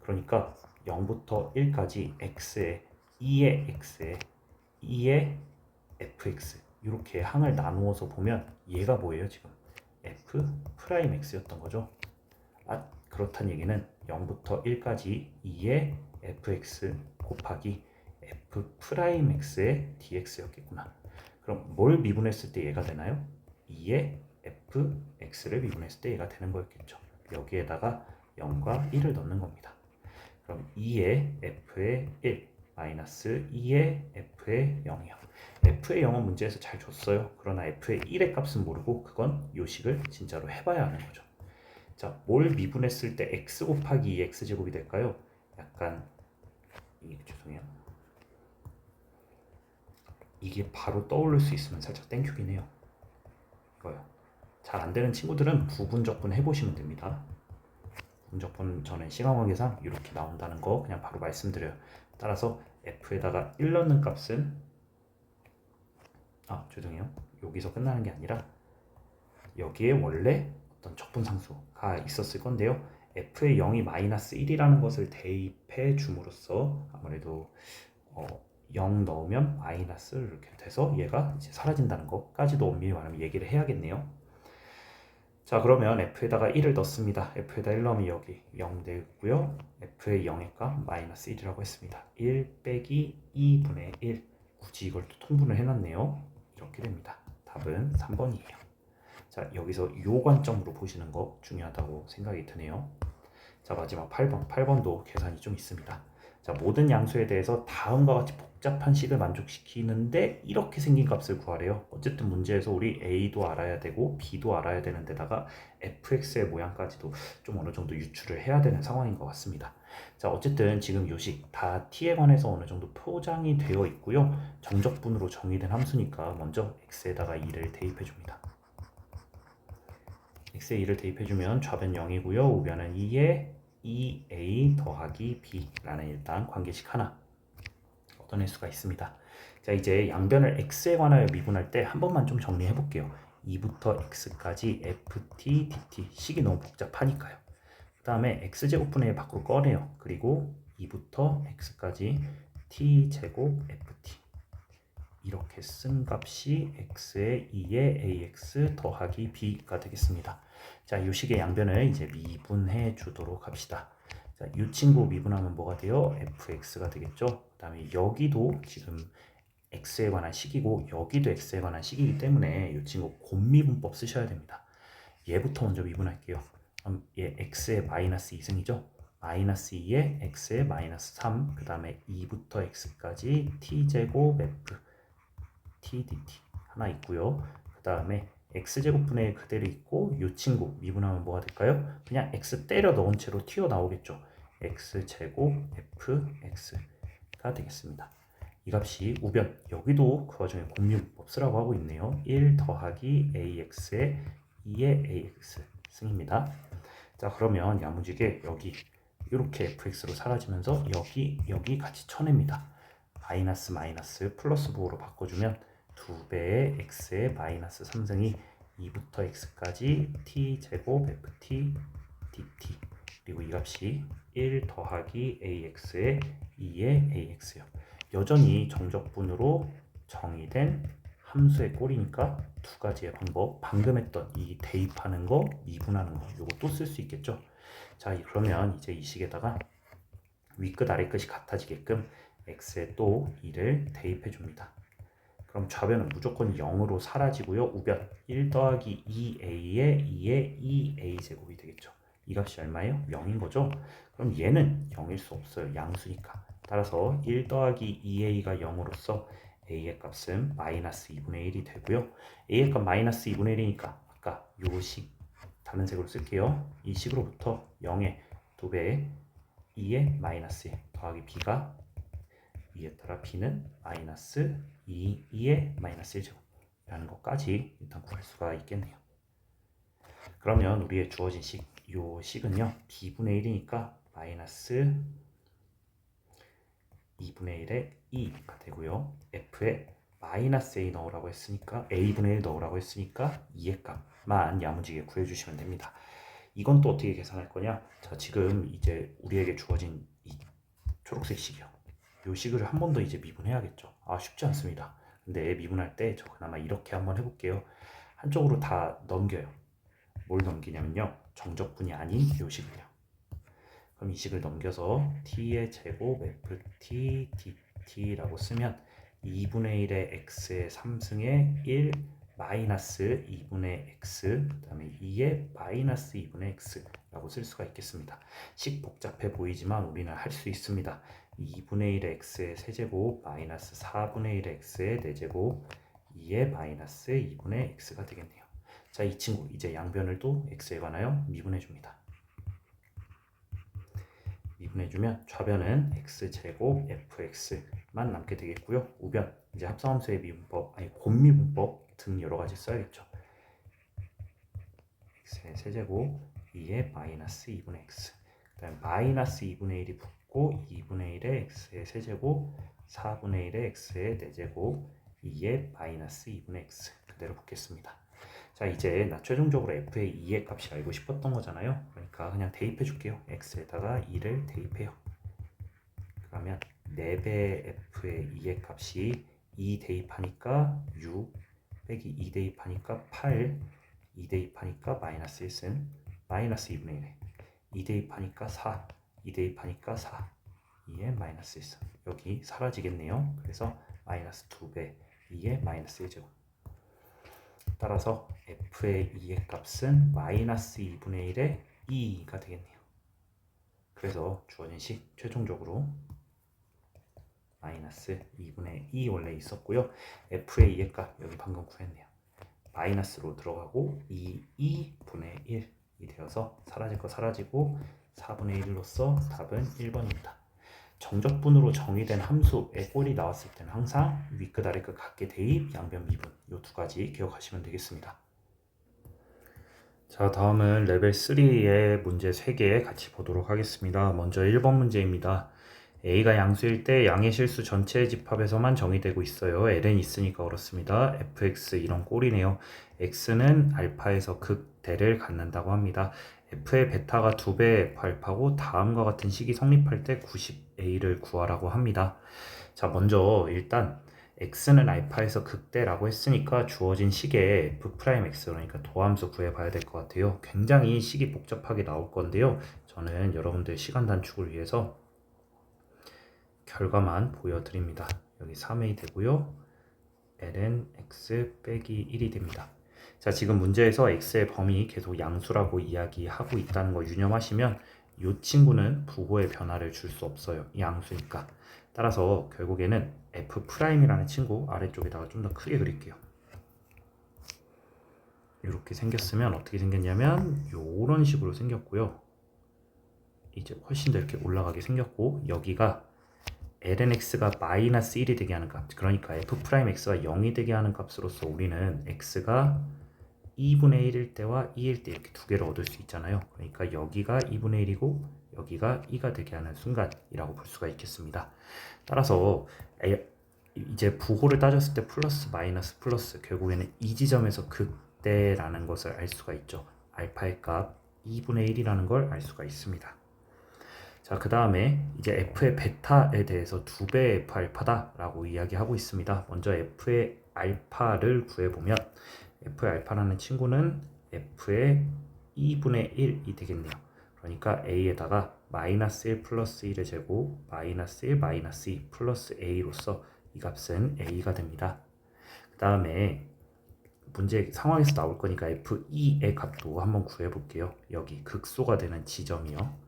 그러니까 0부터 1까지 x에 2의 x에 2의 fx 이렇게 항을 나누어서 보면 얘가 뭐예요? 지금 f 프라임 x였던 거죠. 그렇다는 얘기는 0부터 1까지 2의 fx 곱하기 f 프라임 x의 dx였겠구나. 그럼 뭘 미분했을 때 얘가 되나요? 2의 fx를 미분했을 때 얘가 되는 거였겠죠. 여기에다가 0과 1을 넣는 겁니다. 그럼 2의 f의 1 마이너스 2의 f의 0이요. f의 0은 문제에서 잘 줬어요. 그러나 f의 1의 값은 모르고 그건 요식을 진짜로 해봐야 하는 거죠. 자, 뭘 미분했을 때 x 곱하기 2x제곱이 될까요? 약간 죄송해요. 이게 바로 떠오를 수 있으면 살짝 땡큐긴 해요. 이거요. 잘 안되는 친구들은 부분적분 해보시면 됩니다. 부분적분 저는 시간관계상 이렇게 나온다는 거 그냥 바로 말씀드려요. 따라서 f에다가 1 넣는 값은 죄송해요. 여기서 끝나는 게 아니라 여기에 원래 어떤 적분상수가 있었을 건데요. f의 0이 마이너스 1이라는 것을 대입해 줌으로써 아무래도 0 넣으면 마이너스 이렇게 돼서 얘가 이제 사라진다는 것까지도 엄밀히 말하면 얘기를 해야겠네요. 자, 그러면 f에다가 1을 넣습니다. f에다 1 넣으면 여기 0 되고요. f의 0의 값 마이너스 1이라고 했습니다. 1 빼기 2분의 1 굳이 이걸 또 통분을 해놨네요. 이렇게 됩니다. 답은 3번이에요. 자, 여기서 요 관점으로 보시는 거 중요하다고 생각이 드네요. 자, 마지막 8번. 8번도 계산이 좀 있습니다. 자, 모든 양수에 대해서 다음과 같이 복잡한 식을 만족시키는데 이렇게 생긴 값을 구하래요. 어쨌든 문제에서 우리 a도 알아야 되고 b도 알아야 되는 데다가 fx의 모양까지도 좀 어느 정도 유출을 해야 되는 상황인 것 같습니다. 자, 어쨌든 지금 요식 다 t에 관해서 어느 정도 포장이 되어 있고요. 정적분으로 정의된 함수니까 먼저 x에다가 2를 대입해 줍니다. x에 2를 대입해주면 좌변 0이고요. 우변은 2에 2a 더하기 b라는 일단 관계식 하나 얻어낼 수가 있습니다. 자, 이제 양변을 x에 관하여 미분할 때 한 번만 좀 정리해 볼게요. 2부터 x까지 ft, dt 식이 너무 복잡하니까요. 그 다음에 x제곱분의 밖으로 꺼내요. 그리고 2부터 x까지 t제곱 ft 이렇게 쓴 값이 x의 2의 ax 더하기 b가 되겠습니다. 자, 이 식의 양변을 이제 미분해 주도록 합시다. 자, 이 친구 미분하면 뭐가 돼요? fx가 되겠죠. 그 다음에 여기도 지금 x에 관한 식이고 여기도 x에 관한 식이기 때문에 이 친구 곱미분법 쓰셔야 됩니다. 얘부터 먼저 미분할게요. 그럼 얘 x의 마이너스 2승이죠. 마이너스 2에 x의 마이너스 3, 그 다음에 2부터 x까지 t제곱 f t dt 하나 있고요. 그 다음에 x제곱분의 그대로 있고 이 친구 미분하면 뭐가 될까요? 그냥 x 때려 넣은 채로 튀어나오겠죠. x제곱 fx가 되겠습니다. 이 값이 우변, 여기도 그 와중에 곱미분법 쓰라고 하고 있네요. 1 더하기 ax의 2의 ax 승입니다. 자, 그러면 야무지게 여기 이렇게 fx로 사라지면서 여기 같이 쳐냅니다. 마이너스 마이너스 플러스 부호로 바꿔주면 2배의 x의 마이너스 3승이 2부터 x까지 t제곱 ft dt 그리고 이 값이 1 더하기 ax의 2의 ax요. 여전히 정적분으로 정의된 함수의 꼴이니까 두 가지의 방법, 방금 했던 이 대입하는 거, 미분하는 거, 요거 또 쓸 수 있겠죠. 자, 그러면 이제 이 식에다가 위끝 아래끝이 같아지게끔 x에 또 2를 대입해 줍니다. 그럼 좌변은 무조건 0으로 사라지고요. 우변 1 더하기 2a에 2의 2a제곱이 되겠죠. 이 값이 얼마예요? 0인 거죠. 그럼 얘는 0일 수 없어요. 양수니까. 따라서 1 더하기 2a가 0으로서 a의 값은 마이너스 2분의 1이 되고요. a의 값 마이너스 2분의 1이니까 아까 요 식 다른 색으로 쓸게요. 이 식으로부터 0의 2배 2의 마이너스 1 더하기 b가 2에 따라 b는 마이너스 2의 마이너스 1제곱이라는 것까지 일단 구할 수가 있겠네요. 그러면 우리의 주어진 요 식은요 b분의 1이니까 마이너스 2분의 1의 2가 되고요. f에 마이너스 a 넣으라고 했으니까 a분의 1 넣으라고 했으니까 2의 값만 야무지게 구해주시면 됩니다. 이건 또 어떻게 계산할 거냐? 자, 지금 이제 우리에게 주어진 이 초록색 식이요. 요 식을 한 번 더 이제 미분해야겠죠. 쉽지 않습니다. 근데 미분할 때 저 그나마 이렇게 한번 해볼게요. 한쪽으로 다 넘겨요. 뭘 넘기냐면요. 정적분이 아닌 요 식을요. 그럼 이 식을 넘겨서 t의 제곱 ft dt라고 쓰면 2분의 1의 x의 3승의 1 마이너스 2분의 x 그 다음에 2의 마이너스 2분의 x라고 쓸 수가 있겠습니다. 식 복잡해 보이지만 우리는 할 수 있습니다. 2분의 1의 x의 세제곱 마이너스 4분의 1의 x의 4제곱 2의 마이너스 2분의 x가 되겠네요. 자, 이 친구 이제 양변을 또 x에 관하여 미분해 줍니다. 미분해주면 좌변은 x제곱 fx만 남게 되겠고요. 우변 이제 합성함수의 미분법 곱미분법 등 여러가지 써야겠죠. x의 세제곱 2의 마이너스 2분의 x 그 다음에 마이너스 2분의 1이 붙고 2분의 1의 x의 세제곱 4분의 1의 x의 4제곱 2의 마이너스 2분의 x 그대로 붙겠습니다. 자, 이제 나 최종적으로 f의 2의 값이 알고 싶었던 거잖아요. 그러니까 그냥 대입해 줄게요. x에다가 2를 대입해요. 그러면 4배 f의 2의 값이 2 대입하니까 6 빼기 2 대입하니까 8 2 대입하니까 마이너스 1승 마이너스 2분의 1에 2 대입하니까 4 2 대입하니까 4 2의 마이너스 1승 여기 사라지겠네요. 그래서 마이너스 2배 2의 마이너스 1제곱 따라서 f의 2의 값은 마이너스 2분의 1의 2가 되겠네요. 그래서 주어진 식 최종적으로 마이너스 2분의 2 원래 있었고요. f의 2의 값 여기 방금 구했네요. 마이너스로 들어가고 2분의 1이 되어서 사라질 거 사라지고 4분의 1로서 답은 1번입니다. 정적분으로 정의된 함수의 꼴이 나왔을 때는 항상 위끝 아래끝 각계 대입, 양변 미분 이 두 가지 기억하시면 되겠습니다. 자, 다음은 레벨 3의 문제 3개 같이 보도록 하겠습니다. 먼저 1번 문제입니다. A가 양수일 때 양의 실수 전체의 집합에서만 정의되고 있어요. L은 있으니까 그렇습니다. fx 이런 꼴이네요. x는 알파에서 극대를 갖는다고 합니다. f의 베타가 2배 f 알파고 다음과 같은 식이 성립할 때 90a를 구하라고 합니다. 자, 먼저 일단 x는 알파에서 극대라고 했으니까 주어진 식의 f'x 그러니까 도함수 구해봐야 될 것 같아요. 굉장히 식이 복잡하게 나올 건데요. 저는 여러분들 시간 단축을 위해서 결과만 보여드립니다. 여기 3a 되고요. ln x 빼기 1이 됩니다. 자, 지금 문제에서 x의 범위 계속 양수라고 이야기하고 있다는 거 유념하시면 이 친구는 부호의 변화를 줄 수 없어요. 양수니까. 따라서 결국에는 f'이라는 친구 아래쪽에다가 좀 더 크게 그릴게요. 이렇게 생겼으면 어떻게 생겼냐면 이런 식으로 생겼고요. 이제 훨씬 더 이렇게 올라가게 생겼고 여기가 ln x가 마이너스 1이 되게 하는 값 그러니까 f'x가 0이 되게 하는 값으로서 우리는 x가 2분의 1일 때와 2일 때 이렇게 두 개를 얻을 수 있잖아요. 그러니까 여기가 2분의 1이고 여기가 2가 되게 하는 순간이라고 볼 수가 있겠습니다. 따라서 이제 부호를 따졌을 때 플러스 마이너스 플러스 결국에는 이 지점에서 극대라는 것을 알 수가 있죠. 알파의 값 2분의 1이라는 걸 알 수가 있습니다. 자, 그 다음에 이제 f의 베타에 대해서 2배의 f 알파다라고 이야기하고 있습니다. 먼저 f의 알파를 구해보면 f의 알파라는 친구는 f의 2분의 1이 되겠네요. 그러니까 a에다가 마이너스 1 플러스 1의 제곱 마이너스 1 마이너스 2 플러스 a로서 이 값은 a가 됩니다. 그 다음에 문제 상황에서 나올 거니까 f2의 값도 한번 구해볼게요. 여기 극소가 되는 지점이요.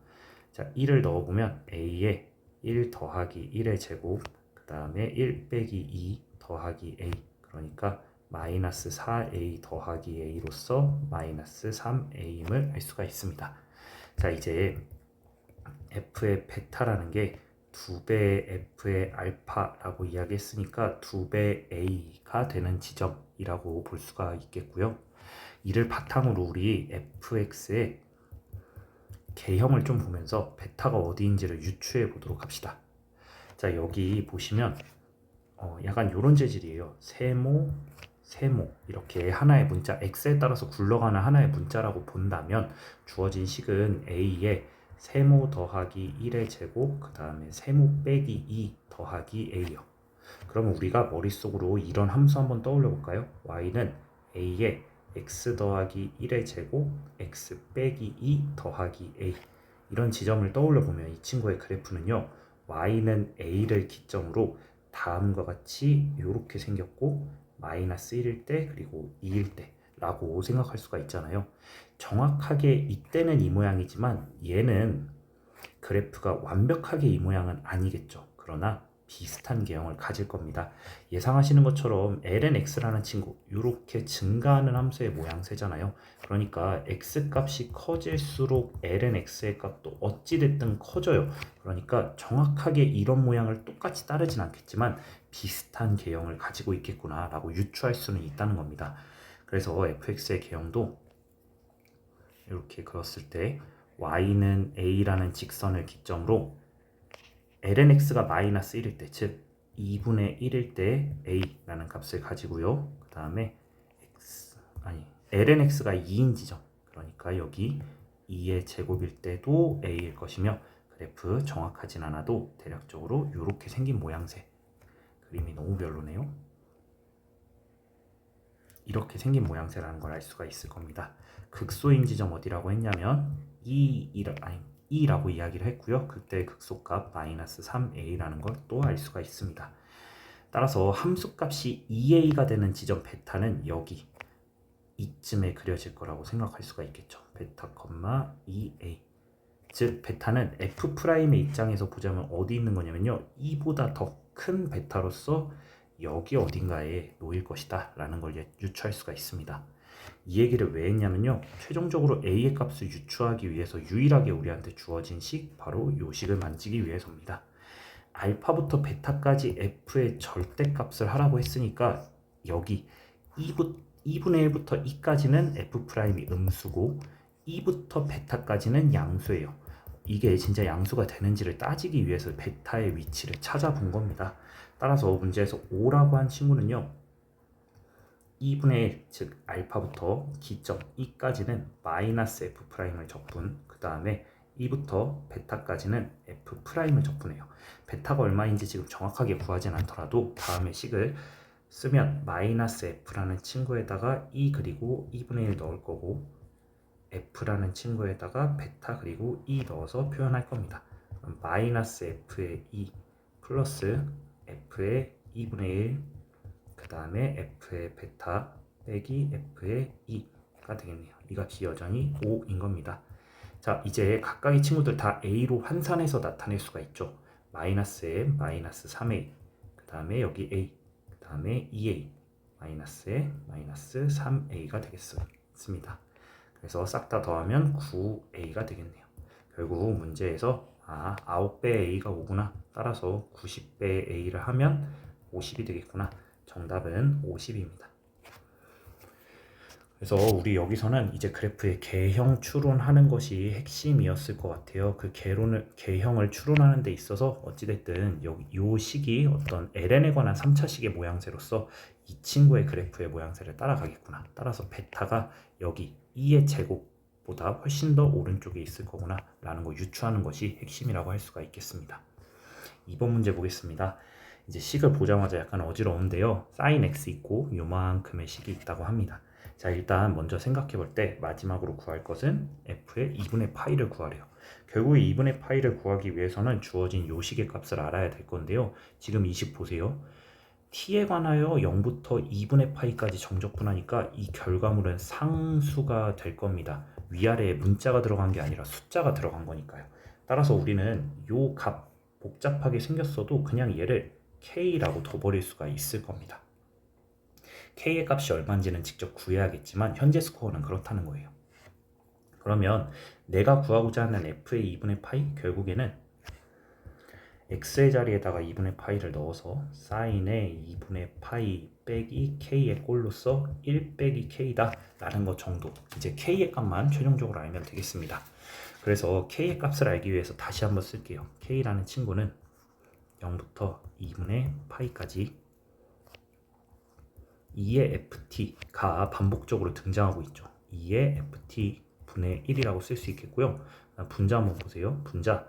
자, 1을 넣어보면 a에 1 더하기 1의 제곱 그 다음에 1 빼기 2 더하기 a 그러니까 마이너스 4a 더하기 a로서 마이너스 3a임을 알 수가 있습니다. 자, 이제 f의 베타라는 게 2배의 f의 알파라고 이야기했으니까 2배 a가 되는 지점이라고 볼 수가 있겠고요. 이를 바탕으로 우리 fx의 개형을 좀 보면서 베타가 어디인지를 유추해 보도록 합시다. 자, 여기 보시면 약간 이런 재질이에요. 세모, 세모 이렇게 하나의 문자 x에 따라서 굴러가는 하나의 문자라고 본다면 주어진 식은 a에 세모 더하기 1의 제곱 그 다음에 세모 빼기 2 더하기 a요. 그러면 우리가 머릿속으로 이런 함수 한번 떠올려 볼까요? y는 a에 x 더하기 1의 제곱 x 빼기 2 더하기 a 이런 지점을 떠올려 보면 이 친구의 그래프는요 y는 a를 기점으로 다음과 같이 이렇게 생겼고 마이너스 1일 때 그리고 2일 때 라고 생각할 수가 있잖아요. 정확하게 이때는 이 모양이지만 얘는 그래프가 완벽하게 이 모양은 아니겠죠. 그러나 비슷한 개형을 가질 겁니다. 예상하시는 것처럼 lnx라는 친구 이렇게 증가하는 함수의 모양새잖아요. 그러니까 x 값이 커질수록 lnx의 값도 어찌됐든 커져요. 그러니까 정확하게 이런 모양을 똑같이 따르진 않겠지만 비슷한 개형을 가지고 있겠구나 라고 유추할 수는 있다는 겁니다. 그래서 fx의 개형도 이렇게 그렸을 때 y는 a라는 직선을 기점으로 lnx가 마이너스 1일 때, 즉 2분의 1일 때 a라는 값을 가지고요. 그 다음에 lnx가 2인 지점, 그러니까 여기 2의 제곱일 때도 a일 것이며 그래프 정확하진 않아도 대략적으로 이렇게 생긴 모양새. 그림이 너무 별로네요. 이렇게 생긴 모양새라는 걸 알 수가 있을 겁니다. 극소인 지점 어디라고 했냐면 2라고 이야기를 했고요. 그때 극소값 마이너스 3a라는 걸 또 알 수가 있습니다. 따라서 함수값이 2a가 되는 지점 베타는 여기 이쯤에 그려질 거라고 생각할 수가 있겠죠. 베타, 2a 즉 베타는 f'의 입장에서 보자면 어디 있는 거냐면요 2보다 더 큰 베타로서 여기 어딘가에 놓일 것이다 라는 걸 유추할 수가 있습니다. 이 얘기를 왜 했냐면요 최종적으로 a의 값을 유추하기 위해서 유일하게 우리한테 주어진 식 바로 이 식을 만지기 위해서입니다. 알파부터 베타까지 f의 절대값을 하라고 했으니까 여기 2분의 1부터 2까지는 f'이 음수고 2부터 베타까지는 양수예요. 이게 진짜 양수가 되는지를 따지기 위해서 베타의 위치를 찾아본 겁니다. 따라서 문제에서 5라고 한 친구는요 2분의 1, 즉 알파부터 기점 2까지는 마이너스 f'을 적분, 그 다음에 2부터 베타까지는 f'을 적분해요. 베타가 얼마인지 지금 정확하게 구하진 않더라도 다음에 식을 쓰면 마이너스 f라는 친구에다가 2 그리고 2분의 1 넣을 거고 f라는 친구에다가 베타 그리고 2 넣어서 표현할 겁니다. 그럼 마이너스 f의 2 플러스 f의 2분의 1 그 다음에 f의 베타 빼기 f의 2가 되겠네요. 이 값이 여전히 5인 겁니다. 자, 이제 각각의 친구들 다 a로 환산해서 나타낼 수가 있죠. 마이너스 m, 마이너스 3a 그 다음에 여기 a 그 다음에 2a 마이너스에 마이너스 3a가 되겠습니다. 그래서 싹 다 더하면 9a가 되겠네요. 결국 문제에서 9배의 a가 5구나. 따라서 90배의 a를 하면 50이 되겠구나. 정답은 50입니다. 그래서 우리 여기서는 이제 그래프의 개형 추론하는 것이 핵심이었을 것 같아요. 그 개형을 추론하는 데 있어서 어찌됐든 이 식이 어떤 ln에 관한 3차식의 모양새로서 이 친구의 그래프의 모양새를 따라가겠구나. 따라서 베타가 여기 2의 제곱 보다 훨씬 더 오른쪽에 있을 거구나 라는 거 유추하는 것이 핵심이라고 할 수가 있겠습니다. 2번 문제 보겠습니다. 이제 식을 보자마자 약간 어지러운데요. sin x 있고 요만큼의 식이 있다고 합니다. 자, 일단 먼저 생각해 볼 때 마지막으로 구할 것은 f의 2분의 파이를 구하래요. 결국에 2분의 파이를 구하기 위해서는 주어진 요 식의 값을 알아야 될 건데요. 지금 이 식 보세요. t에 관하여 0부터 2분의 파이까지 정적분하니까 이 결과물은 상수가 될 겁니다. 위아래에 문자가 들어간 게 아니라 숫자가 들어간 거니까요. 따라서 우리는 요 값 복잡하게 생겼어도 그냥 얘를 k라고 둬버릴 수가 있을 겁니다. k의 값이 얼마인지는 직접 구해야겠지만 현재 스코어는 그렇다는 거예요. 그러면 내가 구하고자 하는 f의 2분의 파이 결국에는 x의 자리에다가 2분의 파이를 넣어서 sin의 2분의 파이 빼기 k의 꼴로서 1 빼기 k다 라는 것 정도. 이제 k의 값만 최종적으로 알면 되겠습니다. 그래서 k의 값을 알기 위해서 다시 한번 쓸게요. k라는 친구는 0부터 2분의 파이까지 2의 ft가 반복적으로 등장하고 있죠. 2의 ft 분의 1이라고 쓸 수 있겠고요. 분자 한번 보세요. 분자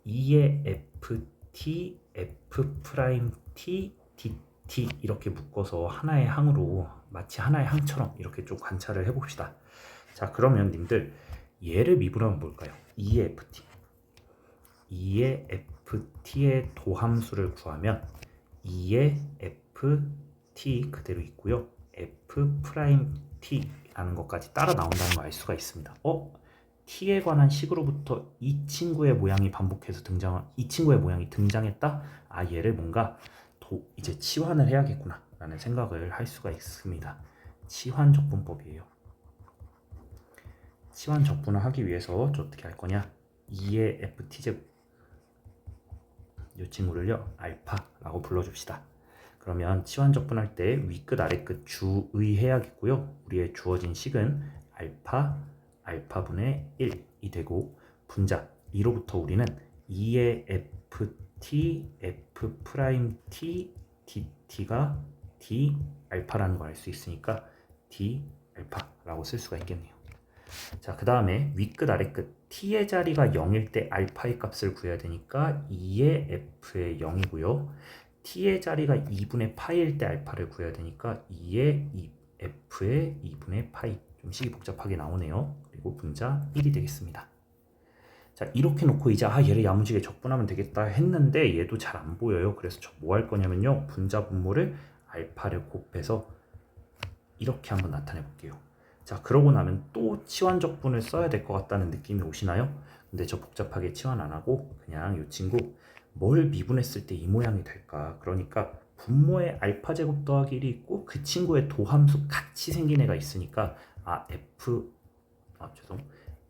2의 ft f 프라임 t dt 이렇게 묶어서 하나의 항으로 마치 하나의 항처럼 이렇게 좀 관찰을 해봅시다. 자, 그러면 님들 얘를 미분하면 뭘까요? 2의 ft 2의 ft의 도함수를 구하면 2의 ft 그대로 있고요. f 프라임 t라는 것까지 따라 나온다는 걸 알 수가 있습니다. t에 관한 식으로부터 이 친구의 모양이 반복해서 이 친구의 모양이 등장했다. 얘를 뭔가 이제 치환을 해야겠구나 라는 생각을 할 수가 있습니다. 치환 적분법이에요. 치환 적분을 하기 위해서 어떻게 할 거냐? 2의 ft제곱 이 친구를요 알파라고 불러줍시다. 그러면 치환 적분할 때 위끝 아래끝 주의해야겠고요. 우리의 주어진 식은 알파분의 1이 되고 분자 2로부터 우리는 2의 ft f 프라임 t dt가 d 알파라는 걸 알 수 있으니까 d 알파라고 쓸 수가 있겠네요. 자, 그 다음에 위끝 아래끝 t의 자리가 0일 때 알파의 값을 구해야 되니까 2의 f의 0이고요. t의 자리가 2분의 파이일 때 알파를 구해야 되니까 2의 f의 2분의 파이. 좀 식이 복잡하게 나오네요. 그리고 분자 1이 되겠습니다. 자, 이렇게 놓고 이제 얘를 야무지게 적분하면 되겠다 했는데 얘도 잘 안 보여요. 그래서 저 뭐 할 거냐면요. 분자 분모를 알파를 곱해서 이렇게 한번 나타내 볼게요. 자, 그러고 나면 또 치환 적분을 써야 될 것 같다는 느낌이 오시나요? 근데 저 복잡하게 치환 안 하고 그냥 이 친구 뭘 미분했을 때 이 모양이 될까? 그러니까 분모에 알파 제곱 더하기 1이 있고 그 친구의 도함수 같이 생긴 애가 있으니까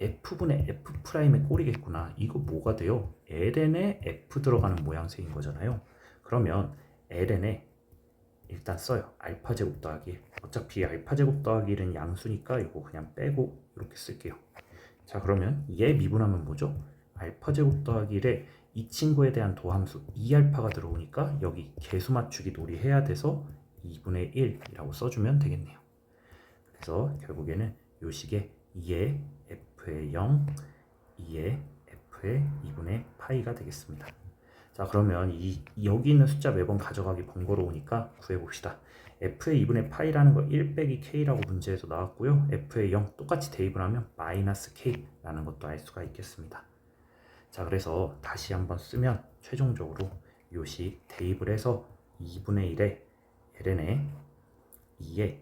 f분의 f 프라임의 꼴이겠구나. 이거 뭐가 돼요? ln에 f 들어가는 모양새인 거잖아요. 그러면 ln에 일단 써요. 알파 제곱 더하기 1. 어차피 알파 제곱 더하기 1은 양수니까 이거 그냥 빼고 이렇게 쓸게요. 자, 그러면 얘 미분하면 뭐죠? 알파 제곱 더하기 1에 이 친구에 대한 도함수 2알파가 들어오니까 여기 개수 맞추기 놀이 해야 돼서 2분의 1이라고 써주면 되겠네요. 그래서 결국에는 요 식에 2의 f의 0, 2의 f의 2분의 파이가 되겠습니다. 자, 그러면 여기 있는 숫자 매번 가져가기 번거로우니까 구해봅시다. f의 2분의 파이라는 거 1 빼기 k라고 문제에서 나왔고요. f의 0 똑같이 대입을 하면 마이너스 k라는 것도 알 수가 있겠습니다. 자, 그래서 다시 한번 쓰면 최종적으로 요식 대입을 해서 2분의 1에 ln에 2에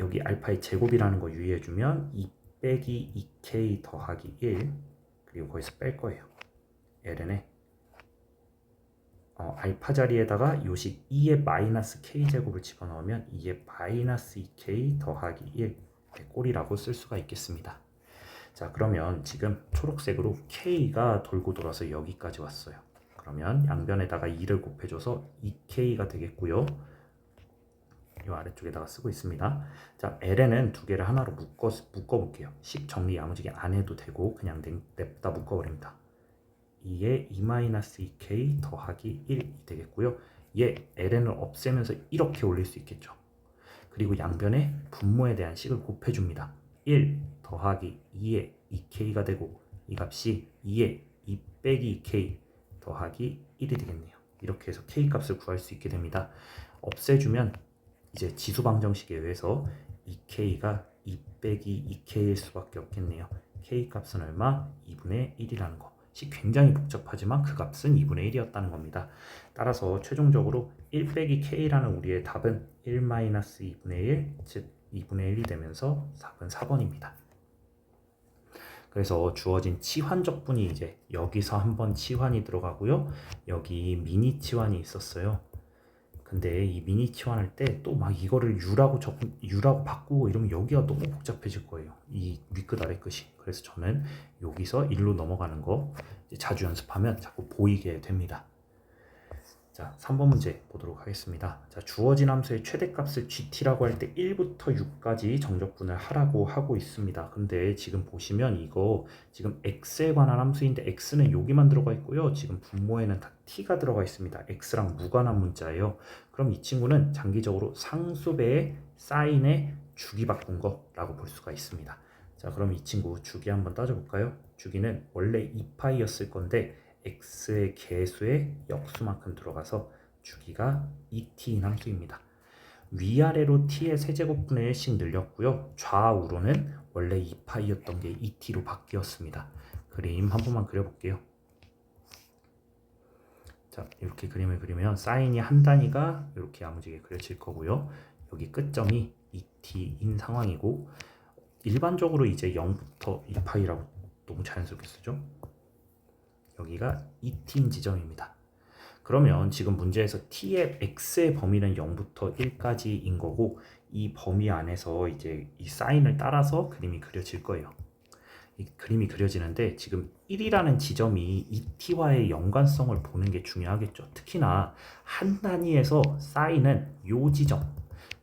여기 알파의 제곱이라는 거 유의해주면 2 빼기 2k 더하기 1 그리고 거기서 뺄 거예요. ln에 알파 자리에다가 요식 2의 마이너스 k제곱을 집어넣으면 2의 마이너스 2k 더하기 1의 꼴이라고 쓸 수가 있겠습니다. 자, 그러면 지금 초록색으로 k가 돌고 돌아서 여기까지 왔어요. 그러면 양변에다가 2를 곱해줘서 2k가 되겠고요. 이 아래쪽에다가 쓰고 있습니다. 자, ln은 두 개를 하나로 묶어볼게요. 식 정리 야무지게 안 해도 되고 그냥 냅다 묶어버립니다. 2에 2-2k 더하기 1이 되겠고요. 얘 ln을 없애면서 이렇게 올릴 수 있겠죠. 그리고 양변에 분모에 대한 식을 곱해줍니다. 1 더하기 2의 2k가 되고 이 값이 2의 2 빼기 2k 더하기 1이 되겠네요. 이렇게 해서 k 값을 구할 수 있게 됩니다. 없애주면 이제 지수방정식에 의해서 2k가 2 빼기 2k일 수밖에 없겠네요. k 값은 얼마? 2분의 1이라는 거. 굉장히 복잡하지만 그 값은 2분의 1이었다는 겁니다. 따라서 최종적으로 1 빼기 k라는 우리의 답은 1-2분의 1, 즉 2분의 1이 되면서 답은 4번입니다. 그래서 주어진 치환적분이 이제 여기서 한번 치환이 들어가고요. 여기 미니 치환이 있었어요. 근데 이 미니 치환할 때 또 막 이거를 U라고 바꾸고 이러면 여기가 너무 복잡해질 거예요. 이 윗끝 아래 끝이. 그래서 저는 여기서 1로 넘어가는 거 자주 연습하면 자꾸 보이게 됩니다. 자, 3번 문제 보도록 하겠습니다. 자, 주어진 함수의 최대값을 gt라고 할 때 1부터 6까지 정적분을 하라고 하고 있습니다. 근데 지금 보시면 이거 지금 x에 관한 함수인데 x는 여기만 들어가 있고요. 지금 분모에는 다 t가 들어가 있습니다. x랑 무관한 문자예요. 그럼 이 친구는 장기적으로 상수배의 사인의 주기 바꾼 거라고 볼 수가 있습니다. 자, 그럼 이 친구 주기 한번 따져볼까요? 주기는 원래 2파이였을 건데 x의 개수의 역수만큼 들어가서 주기가 2t인 함수입니다. 위아래로 t의 세제곱분의 1씩 늘렸고요. 좌우로는 원래 2파이였던 게 2t로 바뀌었습니다. 그림 한 번만 그려볼게요. 자, 이렇게 그림을 그리면 사인이 한 단위가 이렇게 야무지게 그려질 거고요. 여기 끝점이 2t인 상황이고 일반적으로 이제 0부터 2파이라고 너무 자연스럽게 쓰죠. 여기가 2t인 지점입니다. 그러면 지금 문제에서 t의 x의 범위는 0부터 1까지인 거고 이 범위 안에서 이제 이 사인을 따라서 그림이 그려질 거예요. 이 그림이 그려지는데 지금 1이라는 지점이 2t와의 연관성을 보는 게 중요하겠죠. 특히나 한 단위에서 사인은 요 지점,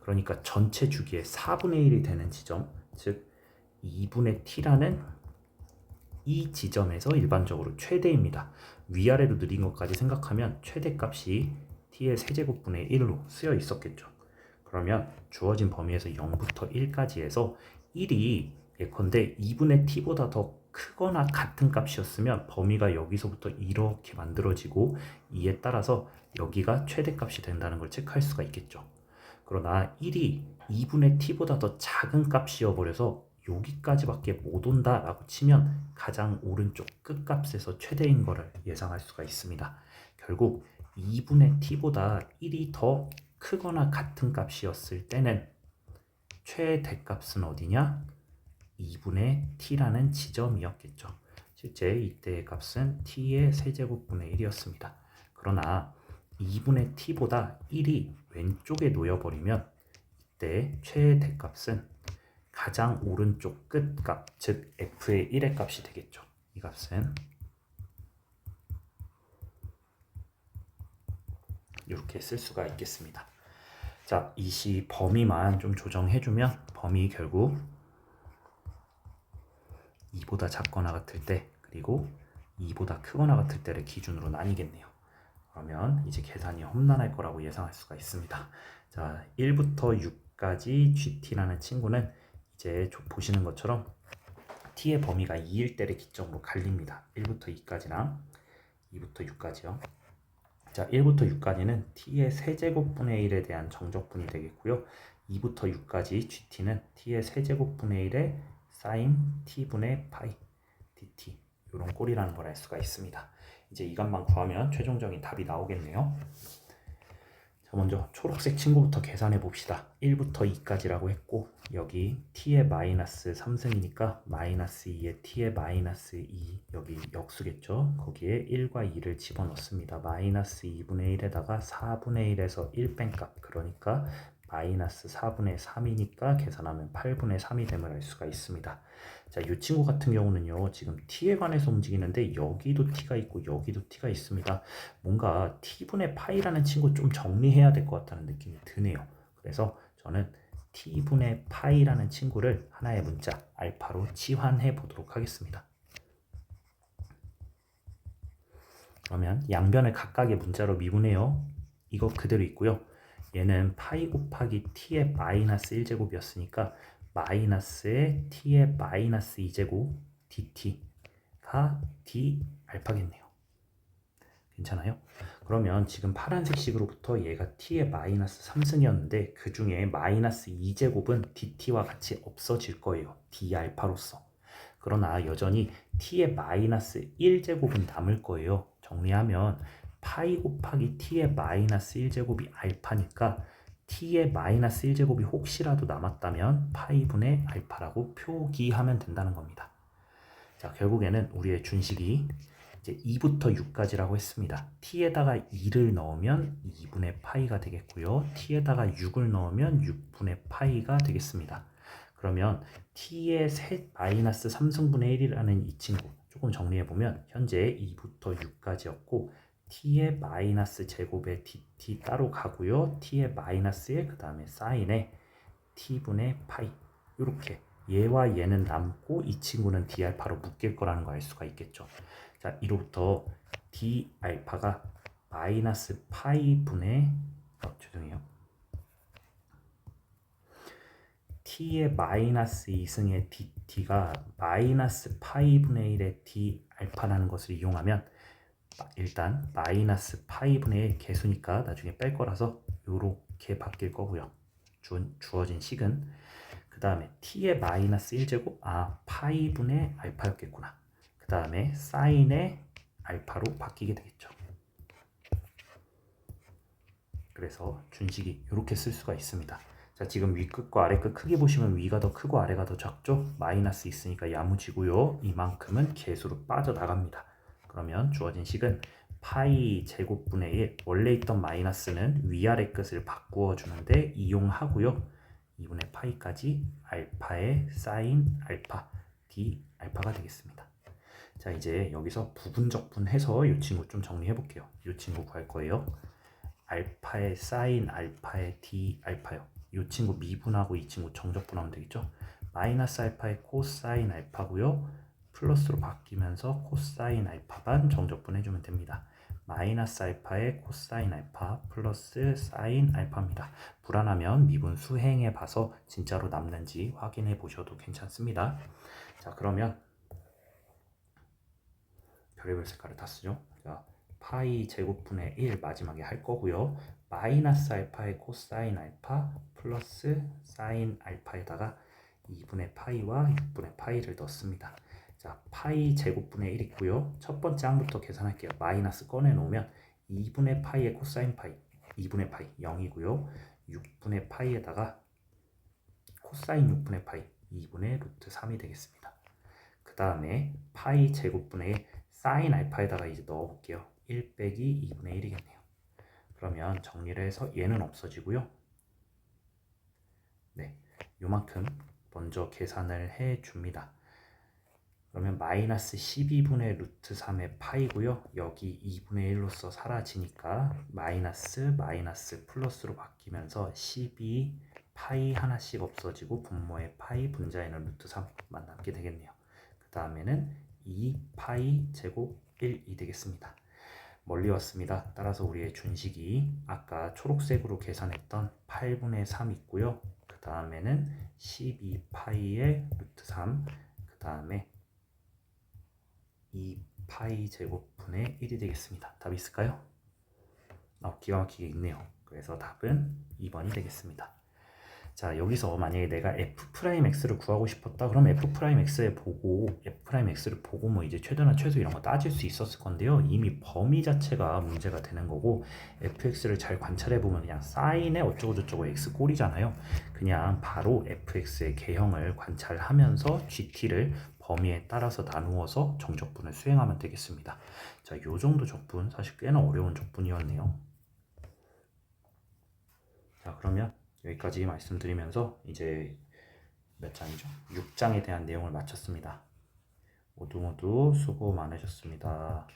그러니까 전체 주기의 4분의 1이 되는 지점, 즉 2분의 t라는 이 지점에서 일반적으로 최대입니다. 위아래로 느린 것까지 생각하면 최대값이 t의 세제곱분의 1로 쓰여 있었겠죠. 그러면 주어진 범위에서 0부터 1까지 해서 1이 예컨대 2분의 t보다 더 크거나 같은 값이었으면 범위가 여기서부터 이렇게 만들어지고 이에 따라서 여기가 최대값이 된다는 걸 체크할 수가 있겠죠. 그러나 1이 2분의 t보다 더 작은 값이어 버려서 여기까지밖에 못 온다라고 치면 가장 오른쪽 끝값에서 최대인 것을 예상할 수가 있습니다. 결국 2분의 t보다 1이 더 크거나 같은 값이었을 때는 최대값은 어디냐? 2분의 t라는 지점이었겠죠. 실제 이때의 값은 t의 세제곱분의 1이었습니다. 그러나 2분의 t보다 1이 왼쪽에 놓여버리면 이때 최대값은 가장 오른쪽 끝값, 즉 f의 1의 값이 되겠죠. 이 값은 이렇게 쓸 수가 있겠습니다. 자, 이 시 범위만 좀 조정해주면 범위 결국 2보다 작거나 같을 때 그리고 2보다 크거나 같을 때를 기준으로 나뉘겠네요. 그러면 이제 계산이 험난할 거라고 예상할 수가 있습니다. 자, 1부터 6까지 GT라는 친구는 이제 보시는 것처럼 t의 범위가 2일 때를 기점으로 갈립니다. 1부터 2까지랑 2부터 6까지요. 자, 1부터 6까지는 t의 세제곱분의 1에 대한 정적분이 되겠고요. 2부터 6까지 gt는 t의 세제곱분의 1에 sin t분의 파이 dt 이런 꼴이라는 걸 알 수가 있습니다. 이제 이 값만 구하면 최종적인 답이 나오겠네요. 자, 먼저 초록색 친구부터 계산해 봅시다. 1부터 2까지라고 했고 여기 t의 마이너스 3승이니까 마이너스 2에 t의 마이너스 2 여기 역수겠죠. 거기에 1과 2를 집어넣습니다. 마이너스 2분의 1에다가 4분의 1에서 1 뺀 값, 그러니까 마이너스 4분의 3이니까 계산하면 8분의 3이 됨을 알 수가 있습니다. 자, 이 친구 같은 경우는요, 지금 t에 관해서 움직이는데 여기도 t가 있고 여기도 t가 있습니다. 뭔가 t분의 파이라는 친구 좀 정리해야 될 것 같다는 느낌이 드네요. 그래서 저는 t분의 파이라는 친구를 하나의 문자 알파로 치환해 보도록 하겠습니다. 그러면 양변을 각각의 문자로 미분해요. 이거 그대로 있고요. 얘는 파이 곱하기 t의 마이너스 1제곱이었으니까 마이너스의 t의 마이너스 2제곱 dt가 d 알파겠네요. 괜찮아요? 그러면 지금 파란색 식으로부터 얘가 t의 마이너스 3승이었는데 그 중에 마이너스 2제곱은 dt와 같이 없어질 거예요. d 알파로서. 그러나 여전히 t의 마이너스 1제곱은 남을 거예요. 정리하면 파이 곱하기 t의 마이너스 1제곱이 알파니까 t의 마이너스 1제곱이 혹시라도 남았다면 파이분의 알파라고 표기하면 된다는 겁니다. 자, 결국에는 우리의 준식이 이제 2부터 6까지라고 했습니다. t에다가 2를 넣으면 2분의 파이가 되겠고요. t에다가 6을 넣으면 6분의 파이가 되겠습니다. 그러면 t의 셋 마이너스 3승분의 1이라는 이 친구 조금 정리해보면 현재 2부터 6까지였고 t의 마이너스 제곱에 dt 따로 가고요. t의 마이너스 1, 그 다음에 사인에 t분의 파이 이렇게 얘와 얘는 남고 이 친구는 d 알파로 묶일 거라는 거 알 수가 있겠죠. 자, 이로부터 d 알파가 마이너스 파이 분의 죄송해요. t의 마이너스 2승의 dt가 마이너스 파이 분의 1의 d 알파라는 것을 이용하면 일단 마이너스 파이 분의 1 개수니까 나중에 뺄 거라서 이렇게 바뀔 거고요. 주어진 식은 그 다음에 t의 마이너스 1제곱 파이 분의 알파였겠구나. 그 다음에 사인의 알파로 바뀌게 되겠죠. 그래서 준식이 이렇게 쓸 수가 있습니다. 자, 지금 위끝과 아래끝 크게 보시면 위가 더 크고 아래가 더 작죠? 마이너스 있으니까 야무지고요. 이만큼은 개수로 빠져나갑니다. 그러면 주어진 식은 파이 제곱분의 1, 원래 있던 마이너스는 위아래 끝을 바꾸어 주는데 이용하고요. 2분의 파이까지 알파의 사인 알파, d 알파가 되겠습니다. 자, 이제 여기서 부분적분해서 이 친구 좀 정리해 볼게요. 이 친구 구할 거예요. 알파의 사인 알파의 d 알파요. 이 친구 미분하고 이 친구 정적분하면 되겠죠. 마이너스 알파의 코사인 알파고요. 플러스로 바뀌면서 코사인 알파반 정적분 해주면 됩니다. 마이너스 알파의 코사인 알파 플러스 사인 알파입니다. 불안하면 미분 수행해 봐서 진짜로 남는지 확인해 보셔도 괜찮습니다. 자, 그러면 별의별 색깔을 다 쓰죠. 자, 파이 제곱분의 1 마지막에 할 거고요. 마이너스 알파의 코사인 알파 플러스 사인 알파에다가 2분의 파이와 6분의 파이를 넣습니다. 자, 파이 제곱분의 1 있고요. 첫 번째 항부터 계산할게요. 마이너스 꺼내놓으면 2분의 파이의 코사인 파이 2분의 파이 0이고요. 6분의 파이에다가 코사인 6분의 파이 2분의 루트 3이 되겠습니다. 그 다음에 파이 제곱분의 1 사인 알파에다가 이제 넣어볼게요. 1 빼기 2분의 1이겠네요. 그러면 정리를 해서 얘는 없어지고요. 네, 요만큼 먼저 계산을 해줍니다. 그러면 마이너스 12분의 루트 3의 파이고요. 여기 2분의 1로서 사라지니까 마이너스 플러스로 바뀌면서 12 파이 하나씩 없어지고 분모의 파이 분자에는 루트 3만 남게 되겠네요. 그 다음에는 2 파이 제곱 1이 되겠습니다. 멀리 왔습니다. 따라서 우리의 준식이 아까 초록색으로 계산했던 8분의 3 있고요. 그 다음에는 12파이의 루트 3, 그 다음에 2파이 제곱분의 1이 되겠습니다. 답이 있을까요? 기가 막히게 있네요. 그래서 답은 2번이 되겠습니다. 자, 여기서 만약에 내가 f'x를 구하고 싶었다. 그럼 f'x를 보고 뭐 이제 최대나 최소 이런 거 따질 수 있었을 건데요. 이미 범위 자체가 문제가 되는 거고 fx를 잘 관찰해 보면 그냥 사인에 어쩌고 저쩌고 x 꼴이잖아요. 그냥 바로 fx의 개형을 관찰하면서 gt를 범위에 따라서 나누어서 정적분을 수행하면 되겠습니다. 자, 요 정도 적분 사실 꽤나 어려운 적분이었네요. 자, 그러면 여기까지 말씀드리면서 이제 몇 장이죠? 6장에 대한 내용을 마쳤습니다. 모두 수고 많으셨습니다.